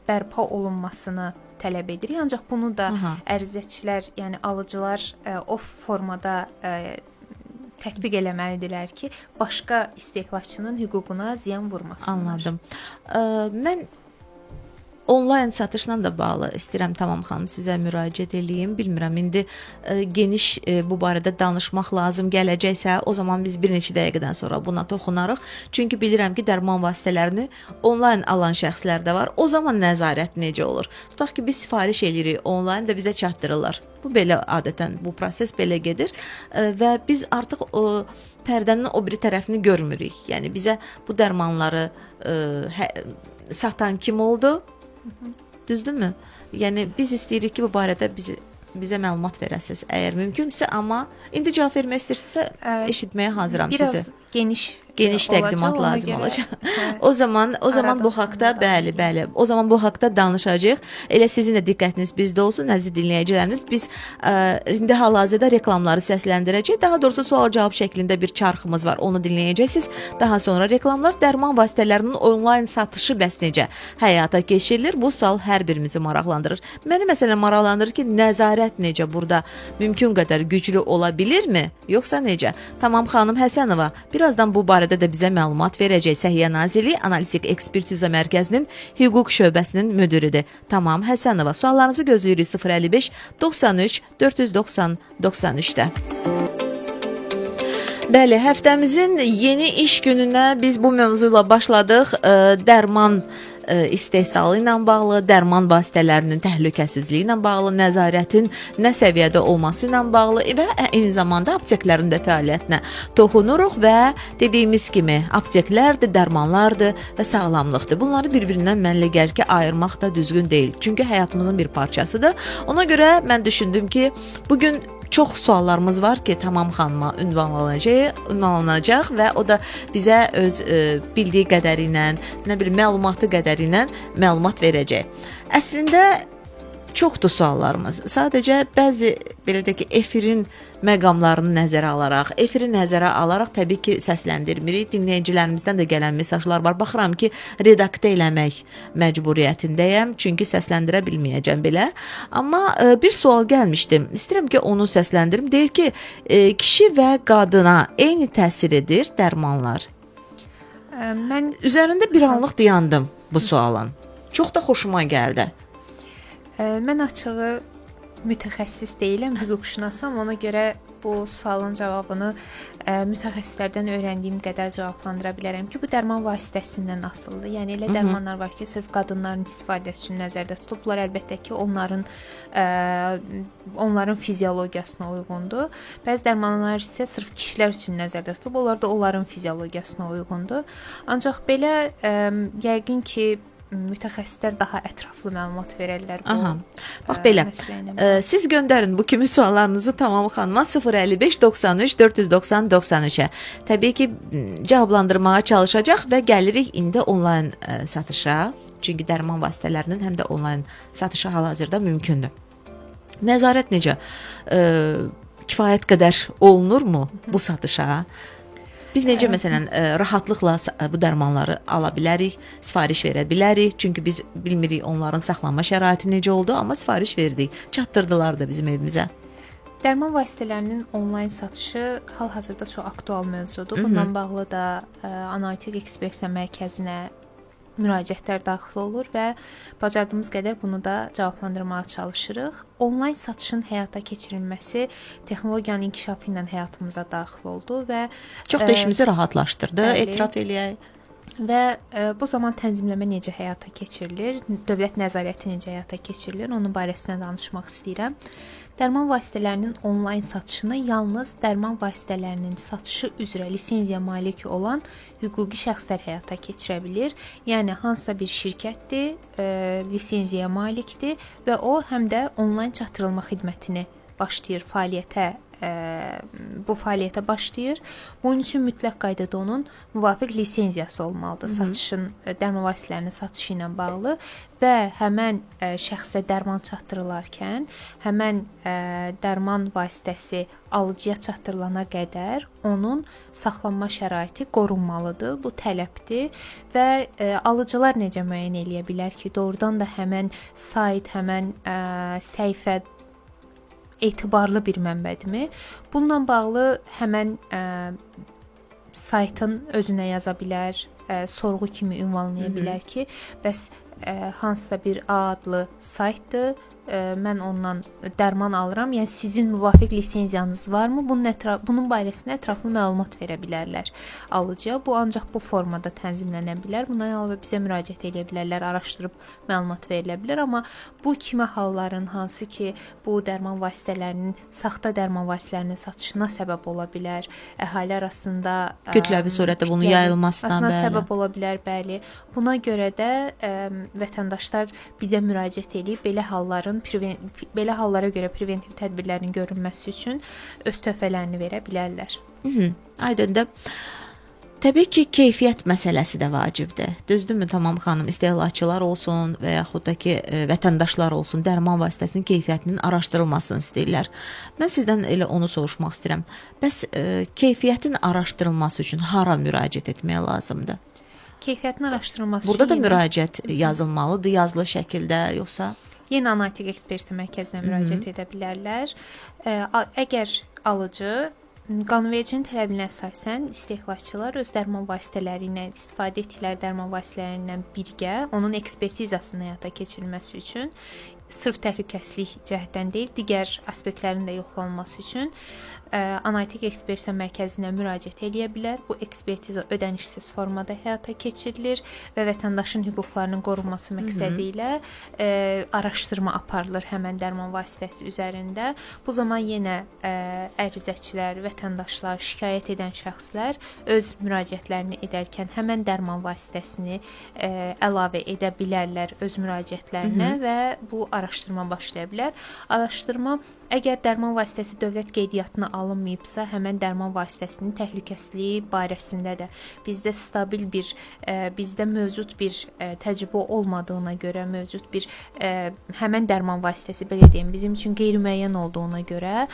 bərpa olunmasını tələb edirik. Ancaq bunu da ərizəçilər, yəni alıcılar o formada tətbiq eləməlidirlər ki, başqa istehlakçının hüququna ziyan vurmasınlar. Anladım. Mən onlayn satışla da bağlı istəyirəm Tamam xanım sizə müraciət eləyim. Bilmirəm indi geniş bu barədə danışmaq lazım gələcəksə, o zaman biz bir neçə dəqiqədən sonra buna toxunarıq. Çünki bilirəm ki, dərman vasitələrini onlayn alan şəxslər də var. O zaman nəzarət necə olur? Tutaq ki, biz sifariş eləyirik onlayn və bizə çatdırırlar. Bu belə adətən bu proses belə gedir və biz artıq pərdənin o biri tərəfini görmürük. Yəni bizə bu dərmanları satan kim oldu? Düzdürmü? Yəni biz istəyirik ki, bu barədə bizə məlumat verəsiniz, əgər mümkünsə, amma indi cavab vermək istəyirsinizsə eşitməyə hazıram sizi. Biraz geniş təqdimat lazım olacaq. O zaman bu haqqda bəli, o zaman bu haqqda danışacağıq. Elə sizin də diqqətiniz bizdə olsun, əziz dinləyicilərimiz. Biz indi hal-hazırda reklamları səsləndirəcəyik. Daha doğrusu sual-cavab şəklində bir çarxımız var, onu dinləyəcəksiniz. Daha sonra reklamlar, dərman vasitələrinin onlayn satışı bəs necə həyata keçirilir? Bu sual hər birimizi maraqlandırır. Məni məsələn maraqlandırır ki, nəzarət necə burada mümkün qədər güclü ola bilirmi? Yoxsa necə? Tamam xanım Həsənova birazdan bu barədə də bizə məlumat verəcək. Səhiyyə Nazirliyi Analitik Ekspertiza Mərkəzinin hüquq şöbəsinin müdiridir. Tamam Həsənova. Suallarınızı gözləyirik 055 93 490 93-də. Bəli, həftəmizin yeni iş gününə biz bu mövzuyla başladıq. Dərman istehsalı ilə bağlı, dərman vasitələrinin təhlükəsizliyi ilə bağlı, nəzarətin nə səviyyədə olması ilə bağlı və eyni zamanda apteklərin də fəaliyyətinə toxunuruq və dediyimiz kimi apteklərdir, dərmanlardır və sağlamlıqdır. Bunları bir-birindən mənlə gəlir ki, ayırmaq da düzgün deyil. Çünki həyatımızın bir parçasıdır. Ona görə mən düşündüm ki, bugün çox suallarımız var ki, Tamam xanıma ünvanlanacaq və o da bizə öz bildiyi qədəri ilə, nə bilim, məlumatı qədəri ilə məlumat verəcək. Əslində çoxdur suallarımız. Sadəcə bəzi belə də ki, efirin məqamlarını nəzərə alaraq təbii ki, səsləndirmirik. Dinləyicilərimizdən də gələn mesajlar var. Baxıram ki, redaktə eləmək məcburiyyətindəyəm, çünki səsləndirə bilməyəcəm belə. Amma bir sual gəlmişdi. İstəyirəm ki, onu səsləndirim. Deyir ki, kişi və qadına eyni təsir edir dərmanlar. Mən üzərində bir anlıq dayandım bu sualın. Çox da xoşuma gəldi. Mən açığı mütəxəssis deyiləm, hüquqşünasam. Ona görə bu sualın cavabını mütəxəssislərdən öyrəndiyim qədər cavablandıra bilərəm ki, bu dərman vasitəsindən asılıdır. Yəni elə dərmanlar var ki, sırf qadınların istifadəsi üçün nəzərdə tutulublar. Əlbəttə ki, onların fiziologiyasına uyğundur. Bəzi dərmanlar isə sırf kişilər üçün nəzərdə tutulub. Onlar da onların fiziologiyasına uyğundur. Ancaq belə yəqin ki, mütəxəssislər daha ətraflı məlumat verərlər bu. Bax belə. Siz göndərin bu kimi suallarınızı Tamam xanıma 055 93 490 93-ə. Təbii ki, cavablandırmağa çalışacaq və gəlirik indi onlayn satışa. Çünki dərman vasitələrinin həm də onlayn satışı hal-hazırda mümkündür. Nəzarət necə? Kifayət qədər olunurmu bu satışa? Biz necə məsələn rahatlıqla bu dərmanları ala bilərik, sifariş verə bilərik. Çünki biz bilmirik onların saxlanma şəraiti necə oldu, amma sifariş verdik. Çatdırdılar da bizim evimizə. Dərman vasitələrinin onlayn satışı hal-hazırda çox aktual mövzudur. Bundan bağlı da analitik ekspertiza mərkəzinə müraciətlər daxil olur və bacardığımız qədər bunu da cavablandırmağa çalışırıq. Onlayn satışın həyata keçirilməsi texnologiyanın inkişafı ilə həyatımıza daxil oldu və çox da işimizi rahatlaşdırdı, etiraf eləyək. Və bu zaman tənzimləmə necə həyata keçirilir, dövlət nəzarəti necə həyata keçirilir, onun barəsində danışmaq istəyirəm. Dərman vasitələrinin onlayn satışını yalnız dərman vasitələrinin satışı üzrə lisenziyaya malik olan hüquqi şəxslər həyata keçirə bilir. Yəni hansısa bir şirkətdir, lisenziyaya malikdir və o həm də onlayn çatdırılma xidmətini başlayır bu fəaliyyətə başlayır. Bunun üçün mütləq qaydada onun müvafiq lisenziyası olmalıdır. Dərman vasitələrinin satışı ilə bağlı və həmən şəxsə dərman çatdırılarkən həmən dərman vasitəsi alıcıya çatdırılana qədər onun saxlanma şəraiti qorunmalıdır. Bu tələbdir və alıcılar necə müəyyən eləyə bilər ki, doğrudan da həmən sayt, həmən səhifə etibarlı bir mənbədirmi? Bununla bağlı həmən saytın özünə yaza bilər, sorğu kimi ünvanlaya bilər ki, bəs hansısa bir A adlı saytdır, mən ondan dərman alıram. Yəni sizin müvafiq lisenziyanız varmı? Bunun barəsində ətraflı məlumat verə bilərlər alıcıya. Bu ancaq bu formada tənzimlənə bilər. Bundan əlavə bizə müraciət edə bilərlər, araşdırıb məlumat verilə bilər. Amma bu kimi halların hansı ki, bu dərman vasitələrinin, saxta dərman vasitələrinin satışına səbəb ola bilər, əhali arasında kütləvi surətdə bunun yayılmasına səbəb ola bilər, bəli. Buna görə də vətəndaşlar bizə müraciət edib belə hallara görə preventiv tədbirlərin görünməsi üçün öz töhfələrini verə bilərlər. Aydındır. Təbii ki, keyfiyyət məsələsi də vacibdir. Düzdürmü Tamam xanım? İstehlakçılar olsun və yaxud da ki, vətəndaşlar olsun, dərman vasitəsinin keyfiyyətinin araşdırılmasını istəyirlər. Mən sizdən elə onu soruşmaq istəyirəm. Bəs keyfiyyətin araşdırılması üçün hara müraciət etmək lazımdır? Keyfiyyətin araşdırılması üçün burada da müraciət yazılmalıdır, yazılı şəkildə, yoxsa? Yenə analitik ekspertiza mərkəzinə müraciət edə bilərlər. Əgər alıcı qanunvericinin tələbinə əsasən istehlakçılar öz dərman vasitələri ilə istifadə etdikləri dərman vasitələri ilə birgə onun ekspertizasını həyata keçirilməsi üçün sırf təhlükəsizlik cəhətdən deyil, digər aspektlərin də yoxlanılması üçün analitik ekspertiza mərkəzinə müraciət edə bilər. Bu ekspertiza ödənişsiz formada həyata keçirilir və vətəndaşın hüquqlarının qorunması məqsədi ilə araşdırma aparılır həmən dərman vasitəsi üzərində. Bu zaman yenə ərizəçilər, vətəndaşlar, şikayət edən şəxslər öz müraciətlərini edərkən həmən dərman vasitəsini əlavə edə bilərlər öz müraciətlərinə və bu araşdırma başlaya bilər. Araşdırma əgər dərman vasitəsi dövlət qeydiyyatına alınmayıbsa, həmin dərman vasitəsinin təhlükəsizliyi barəsində də bizdə stabil bir, bizdə mövcud bir təcrübə olmadığına görə, mövcud bir həmin dərman vasitəsi belə deyim, bizim üçün qeyri-müəyyən olduğuna görə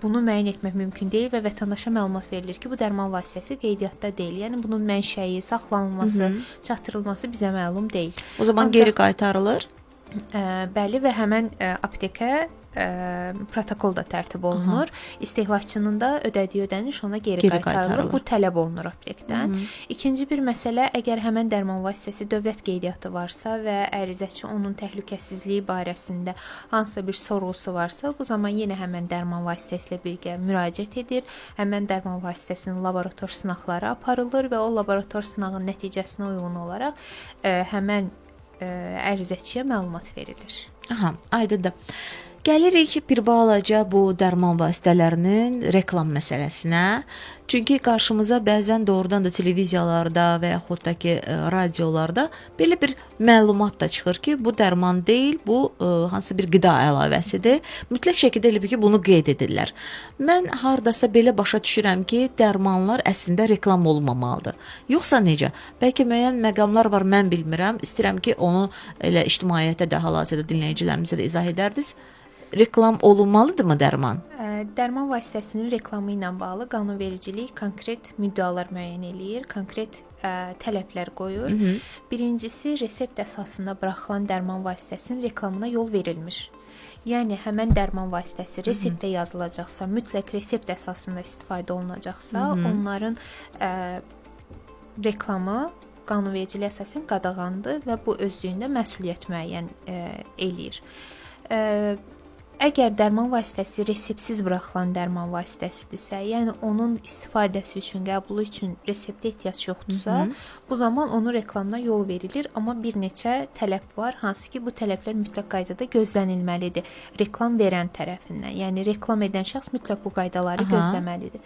bunu müəyyən etmək mümkün deyil və vətəndaşa məlumat verilir ki, bu dərman vasitəsi qeydiyyatda deyil. Yəni bunun mənşəyi, saxlanılması, çatdırılması bizə məlum deyil. O zaman geri qaytarılır. Bəli, və həmin aptekə protokol da tərtib olunur. İstehlakçının da ödədiyi ödəniş ona geri qaytarılır. Bu tələb olunur aptekdən. İkinci bir məsələ, əgər həmin dərman vasitəsi dövlət qeydiyyatı varsa və ərizəçi onun təhlükəsizliyi barəsində hansısa bir sorğusu varsa, bu zaman yenə həmin dərman vasitəsi ilə birgə müraciət edir. Həmin dərman vasitəsinin laborator sınaqları aparılır və o laborator sınağının nəticəsinə uyğun olaraq həmin ərizəçiyə məlumat verilir. Aha, aydındır. Gəlirik bir balaca bu dərman vasitələrinin reklam məsələsinə. Çünki qarşımıza bəzən doğrudan da televiziyalarda və yaxud da ki radiolarda belə bir məlumat da çıxır ki, bu dərman deyil, bu hansı bir qida əlavəsidir. Mütləq şəkildə elə bil ki, bunu qeyd edirlər. Mən hardasa belə başa düşürəm ki, dərmanlar əslində reklam olmamalıdır. Yoxsa necə? Bəlkə müəyyən məqamlar var, mən bilmirəm. İstəyirəm ki, onu elə ictimaiyyətə də, hal-hazırda dinləyicilərimizə də izah edərdiniz. Reklam olunmalıdırmı dərman? Dərman vasitəsinin reklamı ilə bağlı qanunvericilik konkret müddəalar müəyyən eləyir, konkret tələblər qoyur. Birincisi, resept əsasında buraxılan dərman vasitəsinin reklamına yol verilmir. Yəni həmin dərman vasitəsi reseptdə yazılacaqsa, mütləq resept əsasında istifadə olunacaqsa, onların reklamı qanunvericiliyə əsasən qadağandır və bu özlüyündə məsuliyyət müəyyən eləyir. Əgər dərman vasitəsi reseptsiz buraxılan dərman vasitəsidirsə, yəni onun istifadəsi üçün, qəbulu üçün reseptə ehtiyac yoxdursa, bu zaman onun reklamına yol verilir, amma bir neçə tələb var, hansı ki, bu tələblər mütləq qaydada gözlənilməlidir reklam verən tərəfindən. Yəni reklam edən şəxs mütləq bu qaydaları gözləməlidir.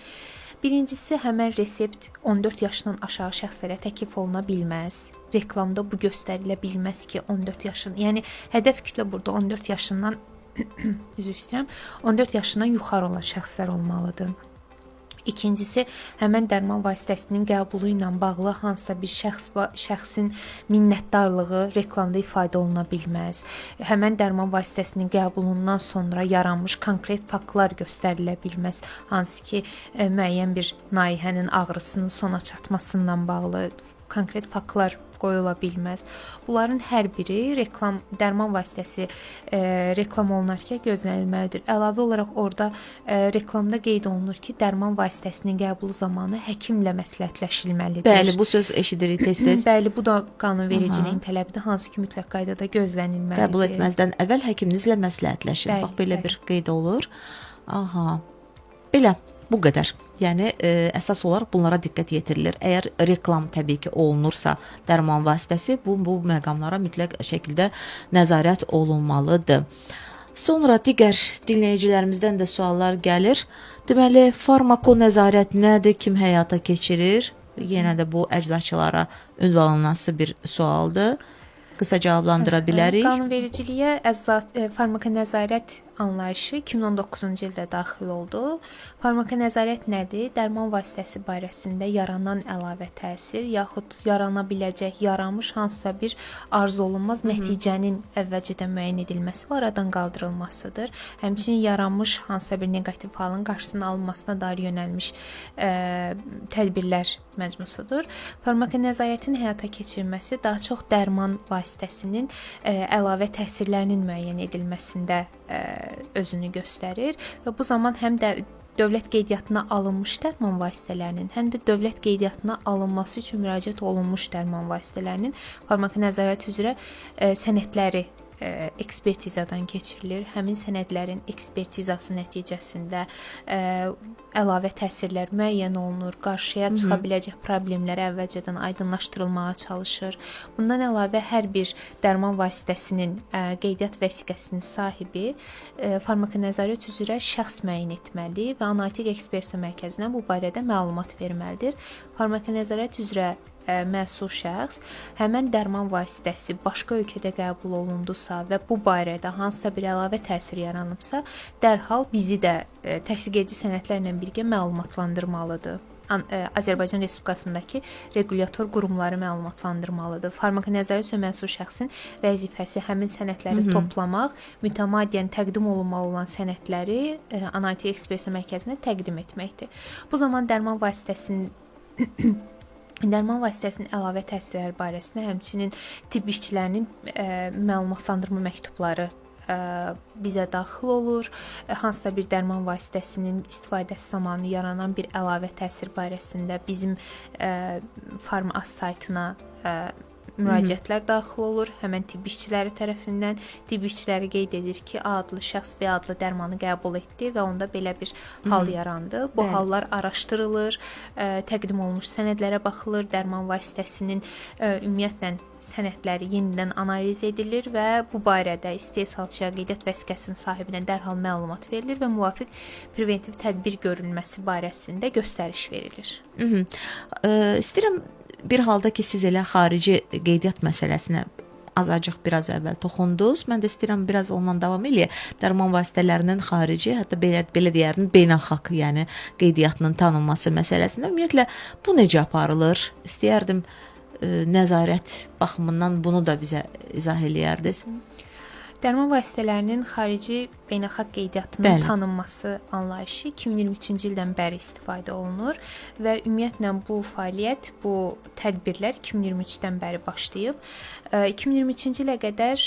Birincisi, həmən resept 14 yaşından aşağı şəxslərə təklif oluna bilməz. Reklamda bu göstərilə bilməz ki, 14 yaşın, yəni hədəf kütlə burada 14 yaşından üzr istəyirəm, 14 yaşından yuxarı olan şəxslər olmalıdır. İkincisi, həmən dərman vasitəsinin qəbulu ilə bağlı hansısa bir şəxsin minnətdarlığı reklamda ifadə oluna bilməz. Həmən dərman vasitəsinin qəbulundan sonra yaranmış konkret faktlar göstərilə bilməz. Hansı ki, müəyyən bir naihənin ağrısının sona çatmasından bağlı konkret faktlar qoyula bilməz. Bunların hər biri dərman vasitəsi reklam olunarkən gözlənilməlidir. Əlavə olaraq orada reklamda qeyd olunur ki, dərman vasitəsinin qəbulu zamanı həkimlə məsləhətləşilməlidir. Bəli, bu söz eşidirik tez-tez. Bəli, bu da qanunvericiliyin tələbidir, hansı ki, mütləq qaydada gözlənilməlidir. Qəbul etməzdən əvvəl həkiminizlə məsləhətləşin. Bax, belə bir qeyd olur. Aha, belə. Bu qədər. Yəni əsas olaraq bunlara diqqət yetirilir. Əgər reklam təbii ki olunursa dərman vasitəsi, bu məqamlara mütləq şəkildə nəzarət olunmalıdır. Sonra digər dinləyicilərimizdən də suallar gəlir. Deməli, farmakonəzarət nədir, kim həyata keçirir? Yenə də bu əczaçılara ünvanlanması bir sualdır. Qısa cavablandıra bilərik. Qanunvericiliyə farmakonəzarət anlayışı 2019-cu ildə daxil oldu. Farmakonəzarət nədir? Dərman vasitəsi barəsində yaranan əlavə təsir, yaxud yarana biləcək, yaranmış hansısa bir arzu olunmaz nəticənin əvvəlcədən müəyyən edilməsi və aradan qaldırılmasıdır. Həmçinin yaranmış hansısa bir neqativ halın qarşısının alınmasına dair yönəlmiş tədbirlər məcmusudur. Farmakonəzarətin həyata keçirilməsi daha çox dərman vasitəsinin əlavə təsirlərinin müəyyən edilməsində özünü göstərir və bu zaman həm də dövlət qeydiyyatına alınmış dərman vasitələrinin, həm də dövlət qeydiyyatına alınması üçün müraciət olunmuş dərman vasitələrinin farmakonəzarət üzrə sənədləri ekspertizadan keçirilir. Həmin sənədlərin ekspertizası nəticəsində əlavə təsirlər müəyyən olunur, qarşıya çıxa biləcək problemlər əvvəlcədən aydınlaşdırılmağa çalışır. Bundan əlavə hər bir dərman vasitəsinin qeydiyyat vəsiqəsinin sahibi farmakonəzarət üzrə şəxs müəyyən etməli və analitik ekspertiza mərkəzinə bu barədə məlumat verməlidir. Farmakonəzarət üzrə məsul şəxs həmin dərman vasitəsi başqa ölkədə qəbul olundusa və bu barədə hansısa bir əlavə təsir yaranıbsa, dərhal bizi də təsdiq edici sənədlərlə birgə məlumatlandırmalıdır. Azərbaycan Respublikasındakı regulyator qurumları məlumatlandırmalıdır. Farmakonəzarət üzrə məsul şəxsin vəzifəsi həmin sənədləri toplamaq, mütəmadiən təqdim olunmalı olan sənədləri analitik ekspertiza mərkəzinə təqdim etməkdir. Bu zaman dərman vasitəsinin əlavə təsirləri barəsində həmçinin tibb işçilərinin məlumatlandırma məktubları bizə daxil olur. Hansısa bir dərman vasitəsinin istifadəsi zamanı yaranan bir əlavə təsir barəsində bizim Pharma.az saytına müraciətlər daxil olur. Həmin tibb işçiləri tərəfindən tibb işçiləri qeyd edir ki, A adlı şəxs B adlı dərmanı qəbul etdi və onda belə bir hal yarandı. Bu hallar araşdırılır, təqdim olunmuş sənədlərə baxılır, dərman vasitəsinin ümumiyyətlə sənədləri yenidən analiz edilir və bu barədə istehsalçıya qeydiyyat vəsiqəsinin sahibinə dərhal məlumat verilir və müvafiq preventiv tədbir görülməsi barəsində göstəriş verilir. İstəyirəm bir halda ki, siz elə xarici qeydiyyat məsələsinə azacıq biraz əvvəl toxundunuz. Mən də istəyirəm biraz ondan davam eləyək. Dərman vasitələrinin xarici, hətta belə deyərdim, beynəlxalq, yəni qeydiyyatının tanınması məsələsində ümumiyyətlə bu necə aparılır? İstəyərdim nəzarət baxımından bunu da bizə izah eləyərdiniz. Dərman vasitələrinin xarici beynəlxalq qeydiyyatının tanınması anlayışı 2023-cü ildən bəri istifadə olunur və ümumiyyətlə bu fəaliyyət, bu tədbirlər 2023-dən bəri başlayıb. 2023-cü ilə qədər,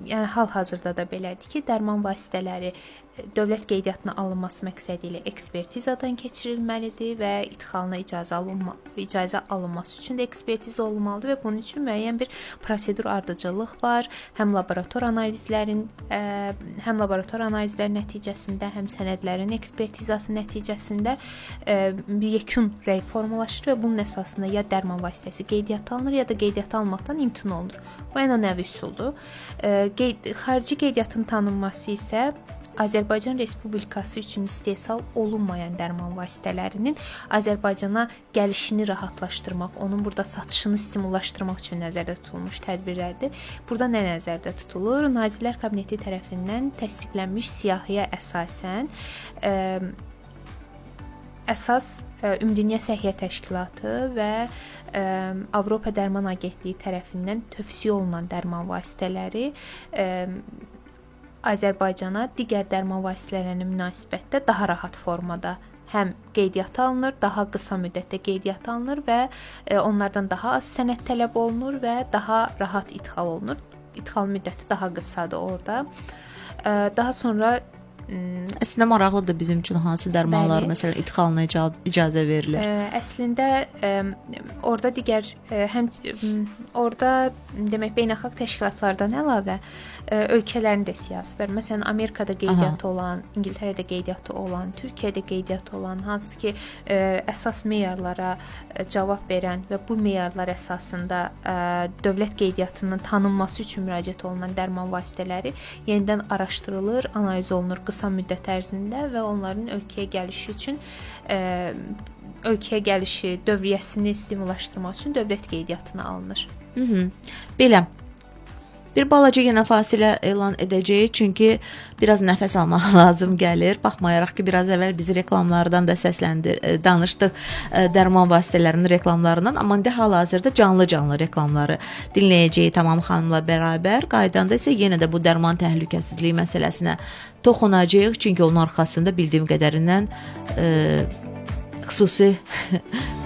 yəni hal-hazırda da belədir ki, dərman vasitələri dövlət qeydiyyatına alınması məqsədi ilə ekspertizadan keçirilməlidir və idxalına icazə alınması üçün də ekspertiza olunmalıdır və bunun üçün müəyyən bir prosedur ardıcıllıq var. Həm laborator analizləri nəticəsində, həm sənədlərin ekspertizası nəticəsində bir yekun rəy formalaşır və bunun əsasında ya dərman vasitəsi qeydiyyata alınır, ya da qeydiyyata almaqdan imtina olunur. Bu ənənəvi üsuldur. Xarici qeydiyyatın tanınması isə Azərbaycan Respublikası üçün istehsal olunmayan dərman vasitələrinin Azərbaycana gəlişini rahatlaşdırmaq, onun burada satışını stimullaşdırmaq üçün nəzərdə tutulmuş tədbirlərdir. Burada nə nəzərdə tutulur? Nazirlər Kabineti tərəfindən təsdiqlənmiş siyahıya əsasən əsas Ümumdünya Səhiyyə Təşkilatı və Avropa Dərman Agentliyi tərəfindən tövsiyə olunan dərman vasitələri Azərbaycana digər dərman vasitələrinin münasibətdə daha rahat formada həm qeydiyyata alınır, daha qısa müddətdə qeydiyyata alınır və onlardan daha az sənəd tələb olunur və daha rahat idxal olunur. İdxal müddəti daha qısadır orada. Daha sonra əslində maraqlıdır bizim üçün hansı dərmanlar məsələn idxalına icazə verilir. Əslində orada digər orada demək beynəlxalq təşkilatlardan əlavə ölkələrin də siyasi var. Məsələn, Amerikada qeydiyyatı olan, İngiltərədə qeydiyyatı olan, Türkiyədə qeydiyyatı olan, hansı ki əsas meyarlara cavab verən və bu meyarlar əsasında dövlət qeydiyyatının tanınması üçün müraciət olunan dərman vasitələri yenidən araşdırılır, analiz olunur qısa müddət ərzində və onların ölkəyə gəlişi üçün ölkəyə gəlişi dövriyyəsini stimullaşdırmaq üçün dövlət qeydiyyatına alınır. Belə bir balaca yenə fasilə elan edəcəyik, çünki biraz nəfəs almaq lazım gəlir. Baxmayaraq ki, biraz əvvəl bizi reklamlardan da danışdıq, dərman vasitələrinin reklamlarından, amma indi hal-hazırda canlı reklamları dinləyəcəyik Tamam xanımla bərabər. Qaydanda isə yenə də bu dərman təhlükəsizliyi məsələsinə toxunacağıq, çünki onun arxasında bildiyim qədərindən xüsusi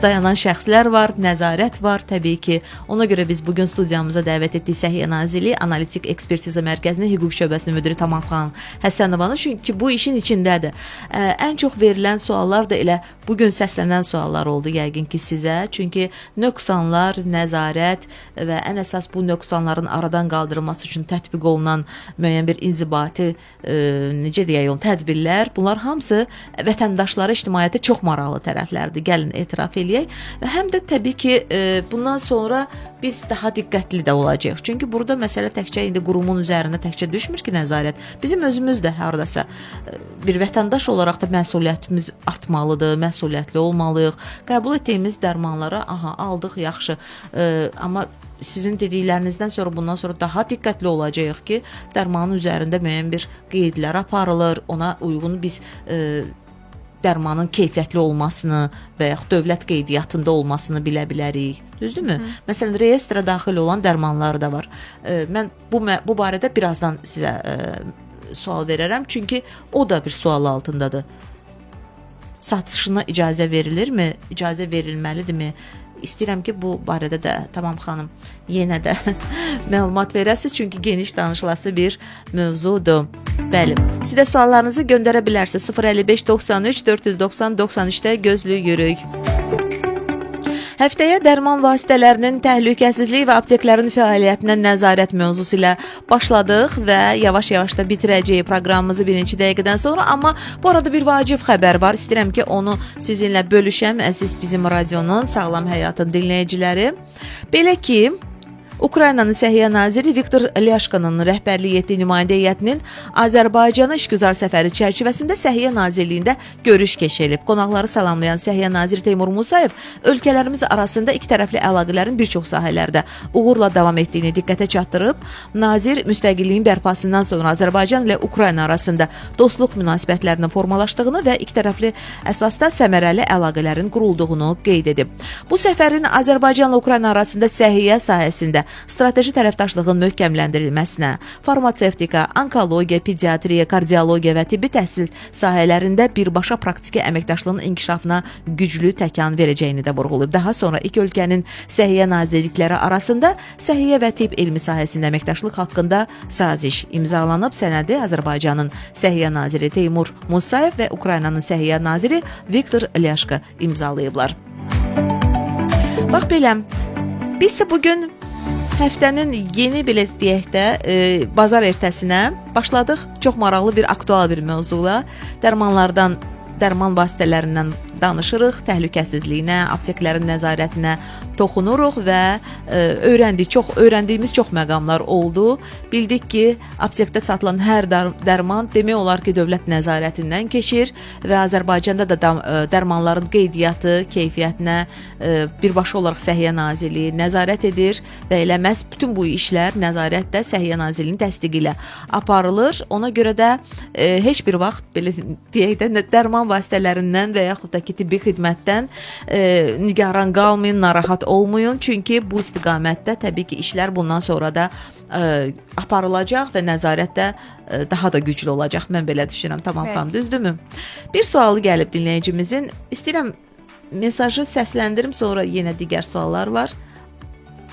dayanan şəxslər var, nəzarət var təbii ki. Ona görə biz bugün studiyamıza dəvət etdik Səhiyyə Nazirliyi Analitik Ekspertiza Mərkəzinin hüquq şöbəsinin müdiri Tamam xanım Həsənovanı, çünki bu işin içindədir. Ən çox verilən suallar da elə bugün səslənən suallar oldu yəqin ki sizə, çünki nöqsanlar, nəzarət və ən əsas bu nöqsanların aradan qaldırılması üçün tətbiq olunan müəyyən bir inzibati necə deyək, tədbirlər, bunlar hamısı vətəndaşlara, ictimaiyyətə çox maraqlıdır. tərəflərdir. Gəlin etiraf eləyək və həm də təbii ki, bundan sonra biz daha diqqətli də olacağıq. Çünki burada məsələ təkcə indi qurumun üzərində təkcə düşmür ki, nəzarət. Bizim özümüz də hardasa bir vətəndaş olaraq da məsuliyyətimiz artmalıdır, məsuliyyətli olmalıyıq. Qəbul etdiyimiz dərmanları aldıq, yaxşı. Amma sizin dediklərinizdən sonra bundan sonra daha diqqətli olacağıq ki, dərmanın üzərində müəyyən bir qeydlər aparılır, ona uyğun biz dərmanın keyfiyyətli olmasını və yaxud dövlət qeydiyyatında olmasını bilə bilərik. Düzdürmü? Məsələn, reyestrə daxil olan dərmanlar da var. Mən bu barədə birazdan sizə sual verərəm, çünki o da bir sual altındadır. Satışına icazə verilirmi? İcazə verilməlidirmi? İstəyirəm ki, bu barədə də Tamam xanım yenə də məlumat verəsiniz, çünki geniş danışılası bir mövzudur. Bəli. Siz də suallarınızı göndərə bilərsiniz. 055 93 490 93-də gözləyirik. Həftəyə dərman vasitələrinin təhlükəsizliyi və apteklərin fəaliyyətinə nəzarət mövzusu ilə başladıq və yavaş-yavaş da bitirəcəyik proqramımızı birinci dəqiqədən sonra. Amma bu arada bir vacib xəbər var. İstəyirəm ki, onu sizinlə bölüşəm, əziz bizim radionun Sağlam Həyatın dinləyiciləri. Belə ki, Ukraynanın Səhiyyə naziri Viktor Ləşkanın rəhbərliyi etdiyi nümayəndə heyətinin Azərbaycana işgüzar səfəri çərçivəsində Səhiyyə Nazirliyində görüş keçirilib. Qonaqları salamlayan Səhiyyə naziri Teymur Musayev ölkələrimiz arasında ikitərəfli əlaqələrin bir çox sahələrdə uğurla davam etdiyini diqqətə çatdırıb. Nazir müstəqilliyin bərpasından sonra Azərbaycan ilə Ukrayna arasında dostluq münasibətlərinin formalaşdığını və ikitərəfli əsasda səmərəli əlaqələrin qurulduğunu qeyd edib. Bu səfərin Azərbaycanla Ukrayna arasında səhiyyə sahəsində strateji tərəfdaşlığın möhkəmləndirilməsinə, farmasevtika, onkologiya, pediatriya, kardiologiya və tibbi təhsil sahələrində birbaşa praktiki əməkdaşlığın inkişafına güclü təkan verəcəyini də vurğulayıb. Daha sonra iki ölkənin səhiyyə nazirlikləri arasında səhiyyə və tibb elmi sahəsində əməkdaşlıq haqqında saziş imzalanıb. Sənədi Azərbaycanın Səhiyyə naziri Teymur Musayev və Ukraynanın Səhiyyə naziri Viktor Ləşka imzalayıblar. Bax belə, biz bugün həftənin yeni belə deyək də bazar ertəsinə başladıq. Çox maraqlı bir aktual bir mövzuyla dərman vasitələrindən danışırıq, təhlükəsizliyinə, apteklərin nəzarətinə toxunuruq və öyrəndiyimiz çox məqamlar oldu. Bildik ki, aptekdə satılan hər dərman demək olar ki, dövlət nəzarətindən keçir və Azərbaycanda da dərmanların qeydiyyatı, keyfiyyətinə birbaşa olaraq Səhiyyə Nazirliyi nəzarət edir və elə məhz bütün bu işlər nəzarətdə Səhiyyə Nazirliyinin təsdiqi ilə aparılır. Ona görə də heç bir vaxt belə deyək də dərman vasitələrindən və yaxud da ki, tibbi xidmətdən nigaran qalmayın, narahat olmayın. Çünki bu istiqamətdə təbii ki, işlər bundan sonra da aparılacaq və nəzarət də daha da güclü olacaq. Mən belə düşünürəm. Tamam xanım, düzdürmü? Bir sualı gəlib dinləyicimizin. İstəyirəm mesajı səsləndirim, sonra yenə digər suallar var.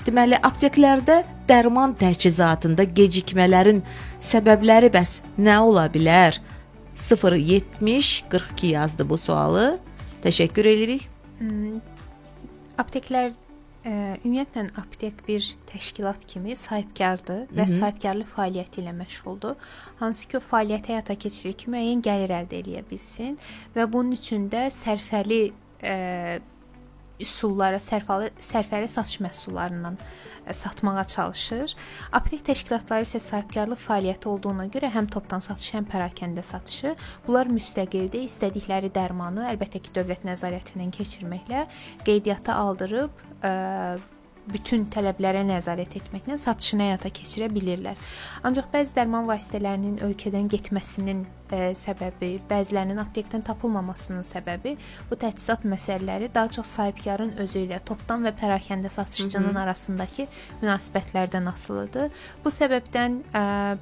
Deməli, apteklərdə dərman təchizatında gecikmələrin səbəbləri bəs nə ola bilər? 070-42 yazdı bu sualı. Təşəkkür edirik. Apteklər ümumiyyətlə aptek bir təşkilat kimi sahibkardır və sahibkarlıq fəaliyyəti ilə məşğuldur. Hansı ki, o fəaliyyəti həyata keçirir ki, müəyyən gəlir əldə edə bilsin və bunun üçün də sərfəli üsullara, sərfəli satış məhsullarından satmağa çalışır. Aptek təşkilatları isə sahibkarlıq fəaliyyəti olduğuna görə həm topdan satışı, həm pərakəndə satışı. Bunlar müstəqildir. İstədikləri dərmanı əlbəttə ki, dövlət nəzarətindən keçirməklə qeydiyyata aldırıb bütün tələblərə nəzarət etməklə satışını həyata keçirə bilirlər. Ancaq bəzi dərman vasitələrinin ölkədən getməsinin səbəbi, bəzilərinin aptekdən tapılmamasının səbəbi bu təchizat məsələləri daha çox sahibkarın özü ilə topdan və pərakəndə satışçının arasındakı münasibətlərdən asılıdır. Bu səbəbdən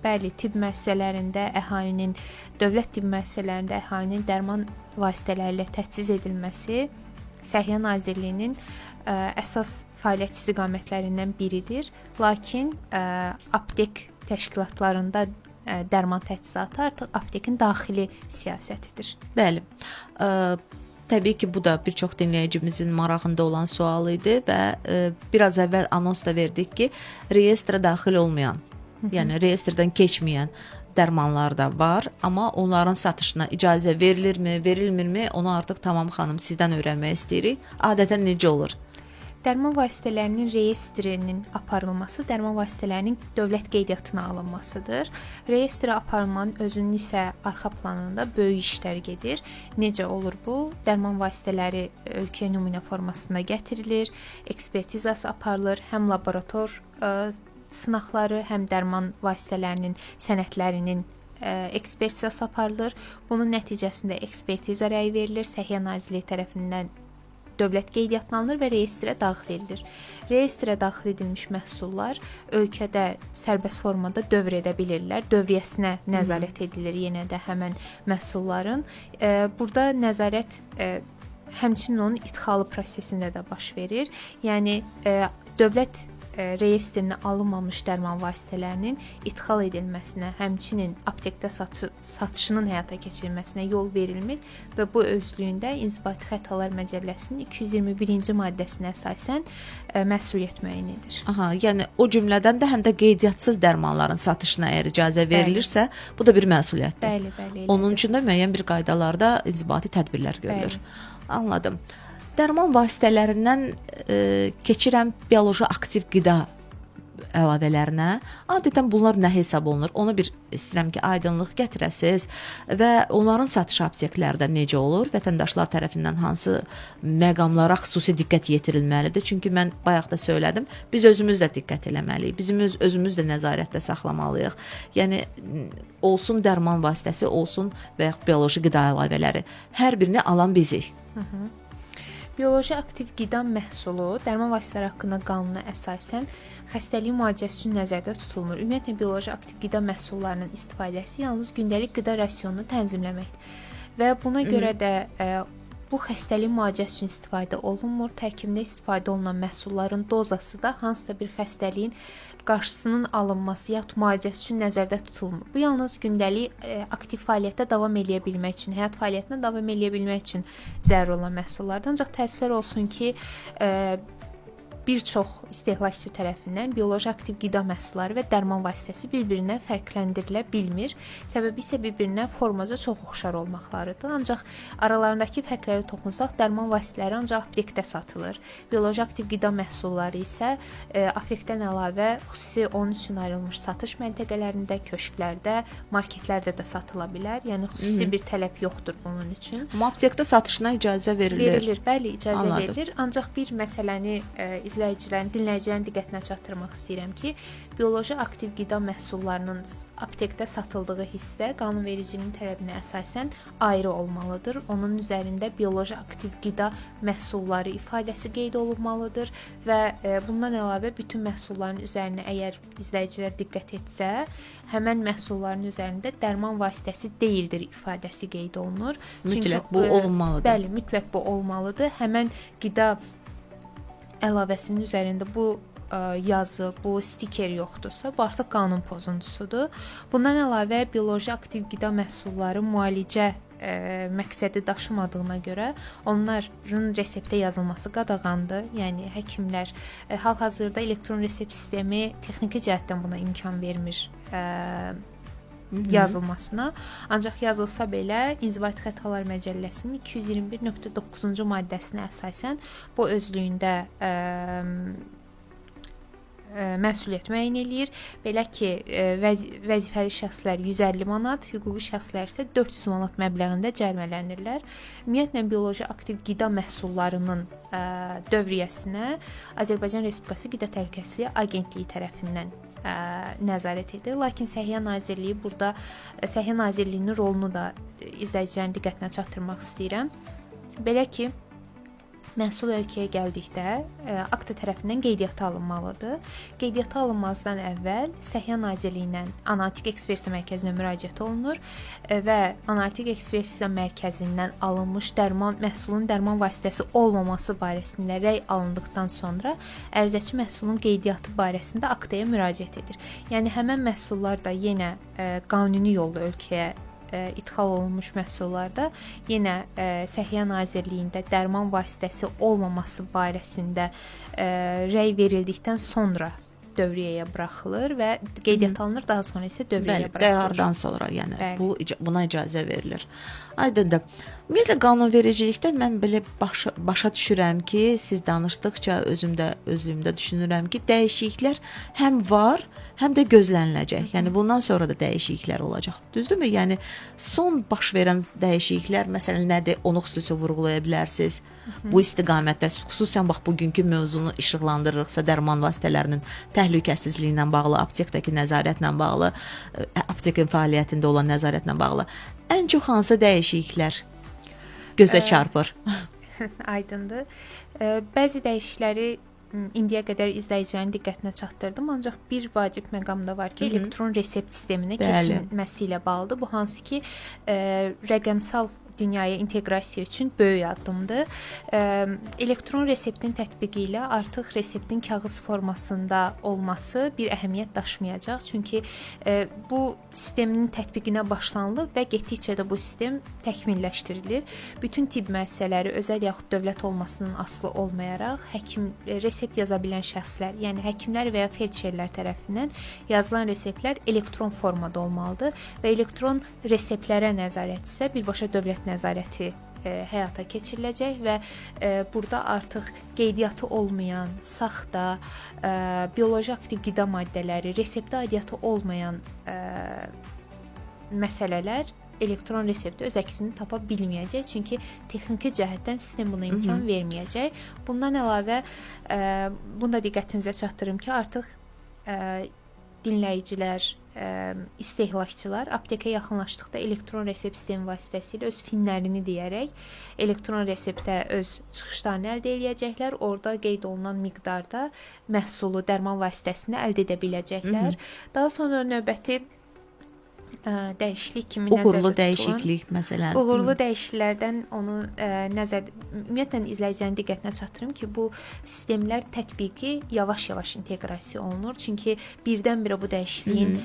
bəli, tibb müəssisələrində əhalinin, dövlət tibb müəssisələrində əhalinin dərman vasitələri ilə təchiz edilməsi Səhiyyə Nazirliyinin əsas fəaliyyət istiqamətlərindən biridir. Lakin aptek təşkilatlarında dərman təchizatı artıq aptekin daxili siyasətidir. Bəli. Təbii ki, bu da bir çox dinləyicimizin marağında olan sual idi və biraz əvvəl anons da verdik ki, reyestrə daxil olmayan, yəni reyestrdən keçməyən dərmanlar da var, amma onların satışına icazə verilirmi, verilmirmi, onu artıq Tamam xanım sizdən öyrənmək istəyirik. Adətən necə olur? Dərman vasitələrinin reyestrinin aparılması dərman vasitələrinin dövlət qeydiyyatına alınmasıdır. Reyestrə aparılmanın özünün isə arxa planında böyük işlər gedir. Necə olur bu? Dərman vasitələri ölkəyə nümunə formasında gətirilir, ekspertizası aparılır, həm laborator sınaqları, həm dərman vasitələrinin sənədlərinin ekspertizası aparılır. Bunun nəticəsində ekspertiza rəyi verilir, Səhiyyə Nazirliyi tərəfindən dövlət qeydiyyatına alınır və reyestrə daxil edilir. Reyestrə daxil edilmiş məhsullar ölkədə sərbəst formada dövr edə bilirlər. Dövriyyəsinə nəzarət edilir yenə də həmin məhsulların. Burada nəzarət həmçinin onun idxalı prosesində də baş verir. Yəni dövlət reyestrinə alınmamış dərman vasitələrinin idxal edilməsinə, həmçinin aptekdə satışının həyata keçirilməsinə yol verilmir və bu özlüyündə İnzibati Xətalar Məcəlləsinin 221-ci maddəsinə əsasən məsuliyyət müəyyən edir. Aha, yəni o cümlədən də həm də qeydiyyatssız dərmanların satışına əgər icazə verilirsə, bu da bir məsuliyyətdir. Bəli. Onun üçün də müəyyən bir qaydalarda inzibati tədbirlər görülür. Anladım. Dərman vasitələrindən keçirən bioloji aktiv qida əlavələrinə adətən bunlar nə hesab olunur? Onu bir istəyirəm ki, aydınlıq gətirəsiz və onların satışı apteklərdə necə olur? Vətəndaşlar tərəfindən hansı məqamlara xüsusi diqqət yetirilməlidir? Çünki mən bayaq da söylədim, biz özümüz də diqqət eləməliyik. Bizim özümüz də nəzarətdə saxlamalıyıq. Yəni olsun dərman vasitəsi, olsun və ya bioloji qida əlavələri, hər birini alan bizik. Bioloji aktiv qida məhsulu dərman vasitələri haqqında qanuna əsasən xəstəliyin müalicəsi üçün nəzərdə tutulmur. Ümumiyyətlə bioloji aktiv qida məhsullarının istifadəsi yalnız gündəlik qida rasionunu tənzimləməkdir. Və buna görə də bu xəstəliyin müalicəsi üçün istifadə olunmur. Tərkibində istifadə olunan məhsulların dozası da hansısa bir xəstəliyin qarşısının alınması yaxud müalicəsi üçün nəzərdə tutulmur. Bu yalnız gündəlik aktiv fəaliyyətdə davam edə bilmək üçün, həyat fəaliyyətinə davam edə bilmək üçün zəruri olan məhsullardır. Ancaq təəssüflər olsun ki, bir çox istehlakçı tərəfindən bioloji aktiv qida məhsulları və dərman vasitəsi bir-birinə fərqləndirilə bilmir. Səbəbi isə bir-birinə formaca çox oxşar olmaqlarıdır. Ancaq aralarındakı fərqləri toxunsaq, dərman vasitələri ancaq aptekdə satılır. Bioloji aktiv qida məhsulları isə aptekdən əlavə xüsusi onun üçün ayrılmış satış məntəqələrində, köşklərdə, marketlərdə də satıla bilər. Yəni xüsusi bir tələb yoxdur bunun üçün. Amma aptekdə satışına icazə verilir. Verilir, bəli, icazə Anladım. verilir. Ancaq bir məsələni izləyicilərin, dinləyicilərin diqqətinə çatdırmaq istəyirəm ki, bioloji aktiv qida məhsullarının aptekdə satıldığı hissə qanunvericiliyin tələbinə əsasən ayrı olmalıdır. Onun üzərində bioloji aktiv qida məhsulları ifadəsi qeyd olunmalıdır və bundan əlavə bütün məhsulların üzərinə əgər izləyicilər diqqət etsə, həmin məhsulların üzərində dərman vasitəsi deyildir ifadəsi qeyd olunur. Mütləq bu olmalıdır. Bəli, mütləq bu olmalıdır. Həmin qida əlavəsinin üzərində bu yazı, bu stiker yoxdursa, bu artıq qanun pozuntusudur. Bundan əlavə bioloji aktiv qida məhsulları müalicə məqsədi daşımadığına görə onların reseptə yazılması qadağandır. Yəni həkimlər hal-hazırda elektron resept sistemi texniki cəhətdən buna imkan vermir yazılmasına. Ancaq yazılsa belə İnzibati Xətalar Məcəlləsinin 221.9-cu maddəsinə əsasən bu özlüyündə məsuliyyət müəyyən eləyir. Belə ki, vəzifəli şəxslər 150 manat, hüquqi şəxslər isə 400 manat məbləğində cərimələnirlər. Ümumiyyətlə bioloji aktiv qida məhsullarının dövriyyəsinə Azərbaycan Respublikası Qida Təhlükəsizliyi Agentliyi tərəfindən nəzarət edir. Lakin Səhiyyə Nazirliyi burada Səhiyyə Nazirliyinin rolunu da izləyicilərin diqqətinə çatdırmaq istəyirəm. Belə ki, məhsul ölkəyə gəldikdə akta tərəfindən qeydiyyata alınmalıdır. Qeydiyyata alınmazdan əvvəl Səhiyyə Nazirliyindən Analitik Ekspertiza Mərkəzinə müraciət olunur və Analitik Ekspertiza Mərkəzindən alınmış məhsulun dərman vasitəsi olmaması barəsində rəy alındıqdan sonra ərizəçi məhsulun qeydiyyatı barəsində aktaya müraciət edir. Yəni həmin məhsullar da yenə qanuni yolla ölkəyə idxal olunmuş məhsullarda yenə Səhiyyə Nazirliyində dərman vasitəsi olmaması barəsində rəy verildikdən sonra dövriyyəyə buraxılır və qeydiyyat alınır, daha sonra isə dövriyyəyə Bəli, buraxılır. qərardan sonra, yəni Bəli. buna icazə verilir. Aydındır. Ümumiyyətlə qanunvericilikdə mən belə başa düşürəm ki, siz danışdıqca özümdə düşünürəm ki, dəyişikliklər həm var, həm də gözləniləcək. Yəni bundan sonra da dəyişikliklər olacaq. Düzdürmü? Yəni son baş verən dəyişikliklər məsələn nədir? Onu xüsusi vurğulaya bilərsiniz. Bu istiqamətdə xüsusən bax bugünkü mövzunu işıqlandırırıqsa dərman vasitələrinin təhlükəsizliyi ilə bağlı, aptekdəki nəzarətlə bağlı, aptekin fəaliyyətində olan nəzarətlə bağlı ən çox hansı dəyişikliklər gözə çarpır? Aydındır. Bəzi dəyişiklikləri indiyə qədər izləyicilərin diqqətinə çatdırdım, ancaq bir vacib məqam da var ki, elektron resept sisteminə keçirilməsi ilə bağlıdır. Bu hansı ki, rəqəmsal dünyaya inteqrasiya üçün böyük addımdır. Elektron reseptin tətbiqi ilə artıq reseptin kağız formasında olması bir əhəmiyyət daşımayacaq. Çünki bu sistemin tətbiqinə başlanılıb və getdikcə də bu sistem təkmilləşdirilir. Bütün tibb müəssisələri özəl yaxud dövlət olmasının asılı olmayaraq resept yaza bilən şəxslər, yəni həkimlər və ya felçerlər tərəfindən yazılan reseptlər elektron formada olmalıdır və elektron reseptlərə nəzarət isə birbaşa dövlət nəzarəti həyata keçiriləcək və burada artıq qeydiyyatı olmayan, saxta, bioloji aktiv qida maddələri, reseptə aidiyyatı olmayan məsələlər elektron reseptdə öz əksini tapa bilməyəcək. Çünki texniki cəhətdən sistem buna imkan verməyəcək. Bundan əlavə, bunu da diqqətinizə çatdırım ki, artıq dinləyicilər, istehlakçılar aptekə yaxınlaşdıqda elektron resept sistemi vasitəsilə öz finlərini deyərək elektron reseptə öz çıxışlarını əldə edəcəklər. Orada qeyd olunan miqdarda məhsulu dərman vasitəsini əldə edə biləcəklər. Daha sonra növbəti dəyişiklik kimi uğurlu dəyişiklik məsələn. Uğurlu dəyişikliklərdən onu ümumiyyətlə izləyicilərin diqqətinə çatdırım ki, bu sistemlər tətbiqi yavaş-yavaş inteqrasiya olunur. Çünki birdən-birə bu dəyişikliyin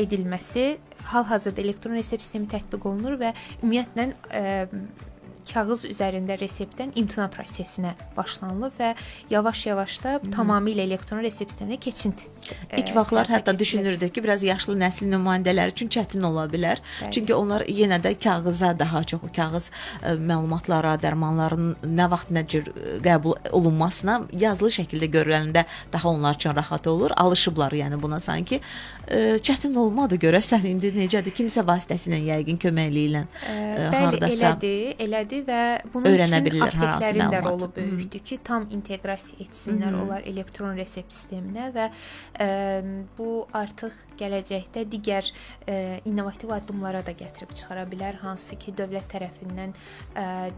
edilməsi hal-hazırda elektron resept sistemi tətbiq olunur və ümumiyyətlə kağız üzərində reseptdən imtina prosesinə başlanılır və yavaş-yavaş da tamamilə elektron resept sisteminə keçid. İlk vaxtlar hətta düşünürdük ki, biraz yaşlı nəsil nümayəndələri üçün çətin ola bilər. Bəli. Çünki onlar yenə də kağıza daha çox, kağız məlumatlara, dərmanların nə vaxt nə cür qəbul olunmasına yazılı şəkildə görüləndə daha onlar üçün rahat olur. Alışıblar yəni buna sanki. Çətin olmadı görəsən indi necədir? Kimsə vasitəsilə yəqin köməkliyi ilə hardasa. Bəli, elədi və bunun üçün apteklərin də rolu böyükdür ki, tam inteqrasiya etsinlər onlar elektron resept sisteminə və bu artıq gələcəkdə digər innovativ addımlara da gətirib çıxara bilər, hansı ki, dövlət tərəfindən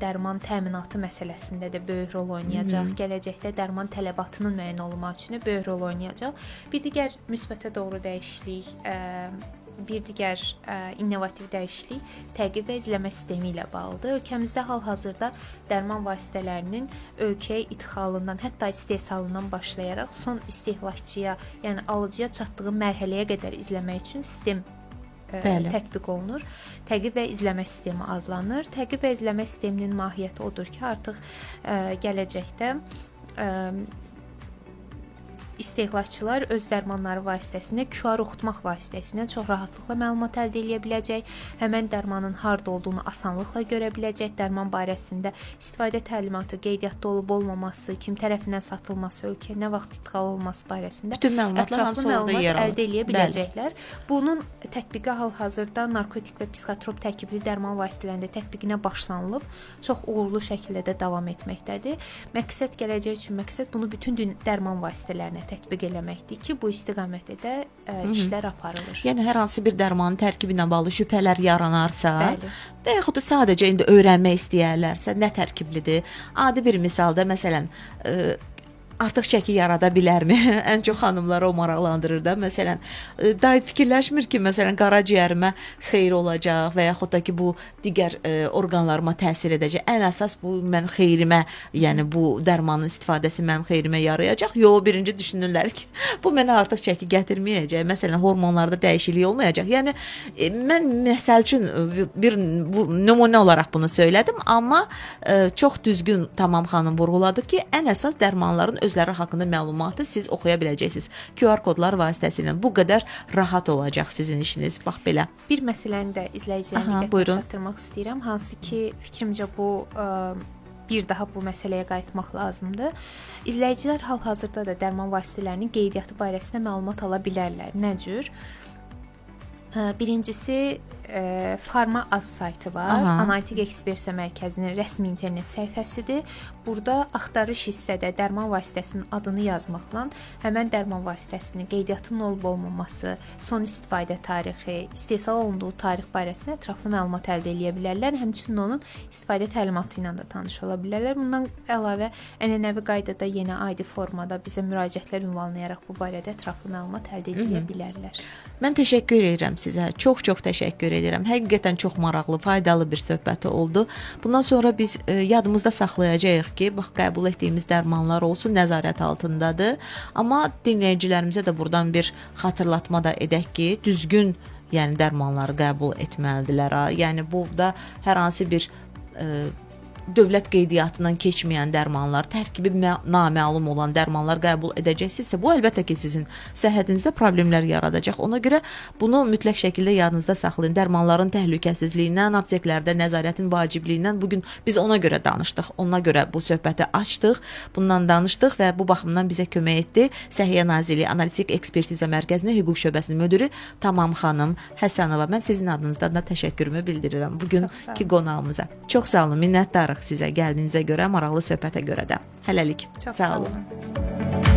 dərman təminatı məsələsində də böyük rol oynayacaq. Gələcəkdə dərman tələbatının müəyyən olunması üçün böyük rol oynayacaq. Bir digər müsbətə doğru dəyişiklik, bir digər innovativ dəyişiklik təqib və izləmə sistemi ilə bağlıdır. Ölkəmizdə hal-hazırda dərman vasitələrinin ölkəyə idxalından, hətta istehsalından başlayaraq son istehlakçıya, yəni alıcıya çatdığı mərhələyə qədər izləmək üçün sistem tətbiq olunur. Təqib və izləmə sistemi adlanır. Təqib və izləmə sisteminin mahiyyəti odur ki, artıq gələcəkdə istehlakçılar öz dərmanları vasitəsilə QR oxutmaq vasitəsilə çox rahatlıqla məlumat əldə edə biləcək. Həmin dərmanın harda olduğunu asanlıqla görə biləcək. Dərman barəsində istifadə təlimatı, qeydiyyatda olub-olmaması, kim tərəfindən satılması, ölkəyə nə vaxt idxal olunması barəsində bütün məlumatlar hamısı orada yer alır. Əldə edə biləcəklər. Bunun tətbiqi hal-hazırda narkotik və psixotrop tərkibli dərman vasitələrində tətbiqinə başlanılıb. Çox uğurlu şəkildə də davam etməkdədir. Məqsəd gələcək üçün məqsəd bunu bütün dərman vasitələrinə tətbiq eləməkdir ki, bu istiqamətdə də işlər aparılır. Yəni hər hansı bir dərmanın tərkibi ilə bağlı şübhələr yaranarsa, və yaxud da sadəcə indi öyrənmək istəyərlərsə, nə tərkiblidir? Adi bir misalda məsələn artıq çəki yarada bilərmi? Ən çox xanımları o maraqlandırır da. Məsələn, dayı fikirləşmir ki, məsələn, qaraciyərimə xeyir olacaq və yaxud da ki, bu digər orqanlarıma təsir edəcək. Ən əsas bu mən xeyrimə, yəni bu dərmanın istifadəsi mənim xeyrimə yarayacaq. Yox, birinci düşünürlər ki, bu mənə artıq çəki gətirməyəcək. Məsələn, hormonlarda dəyişiklik olmayacaq. Yəni mən məsəl üçün bir nümunə olaraq bunu söylədim, amma çox düzgün Tamam xanım vurğuladı ki, ən əsas dərmanların özləri haqqında məlumatı siz oxuya biləcəksiniz. QR kodlar vasitəsilə bu qədər rahat olacaq sizin işiniz. Bax belə. Bir məsələni də izləyicilərin Aha, diqqətinə buyurun. çatdırmaq istəyirəm. Hansı ki, fikrimcə bu bir daha bu məsələyə qayıtmaq lazımdır. İzləyicilər hal-hazırda da dərman vasitələrinin qeydiyyatı barəsində məlumat ala bilərlər. Nə cür? Birincisi Pharma Az saytı var. Aha. Analitik Ekspertiza Mərkəzinin rəsmi internet səhifəsidir. Burada axtarış hissədə dərman vasitəsinin adını yazmaqla həmən dərman vasitəsinin qeydiyyatının olub-olmaması, son istifadə tarixi, istehsal olunduğu tarix barəsində ətraflı məlumat əldə edə bilərlər. Həmçinin onun istifadə təlimatı ilə də tanış ola bilərlər. Bundan əlavə ənənəvi qaydada yenə adi formada bizə müraciətlər ünvanlayaraq bu barədə ətraflı məlumat əldə edə bilərlər. Mən təşəkkür edirəm sizə. Çox təşəkkür edirəm. Həqiqətən çox maraqlı, faydalı bir söhbət oldu. Bundan sonra biz yadımızda saxlayacağıq ki, bax qəbul etdiyimiz dərmanlar olsun nəzarət altındadır. Amma dinləyicilərimizə də buradan bir xatırlatma da edək ki, düzgün, yəni dərmanları qəbul etməlidirlər. Yəni burada hər hansı bir dövlət qeydiyyatından keçməyən dərmanlar, tərkibi naməlum olan dərmanlar qəbul edəcəksinizsə, bu əlbəttə ki, sizin səhhətinizdə problemlər yaradacaq. Ona görə bunu mütləq şəkildə yadınızda saxlayın. Dərmanların təhlükəsizliyindən, apteklərdə nəzarətin vacibliyindən bugün biz ona görə danışdıq. Ona görə bu söhbəti açdıq, bundan danışdıq və bu baxımdan bizə kömək etdi. Səhiyyə Nazirliyi Analitik Ekspertiza Mərkəzinin hüquq şöbəsinin müdiri Tamam xanım Həsənova. Mən sizin adınızdan da təşəkkürümü bildirirəm bugünkü qonağımıza. Çox sağ olun, minnətdarıq sizə gəldiyinizə görə, maraqlı söhbətə görə də. Hələlik. Çox sağ olun.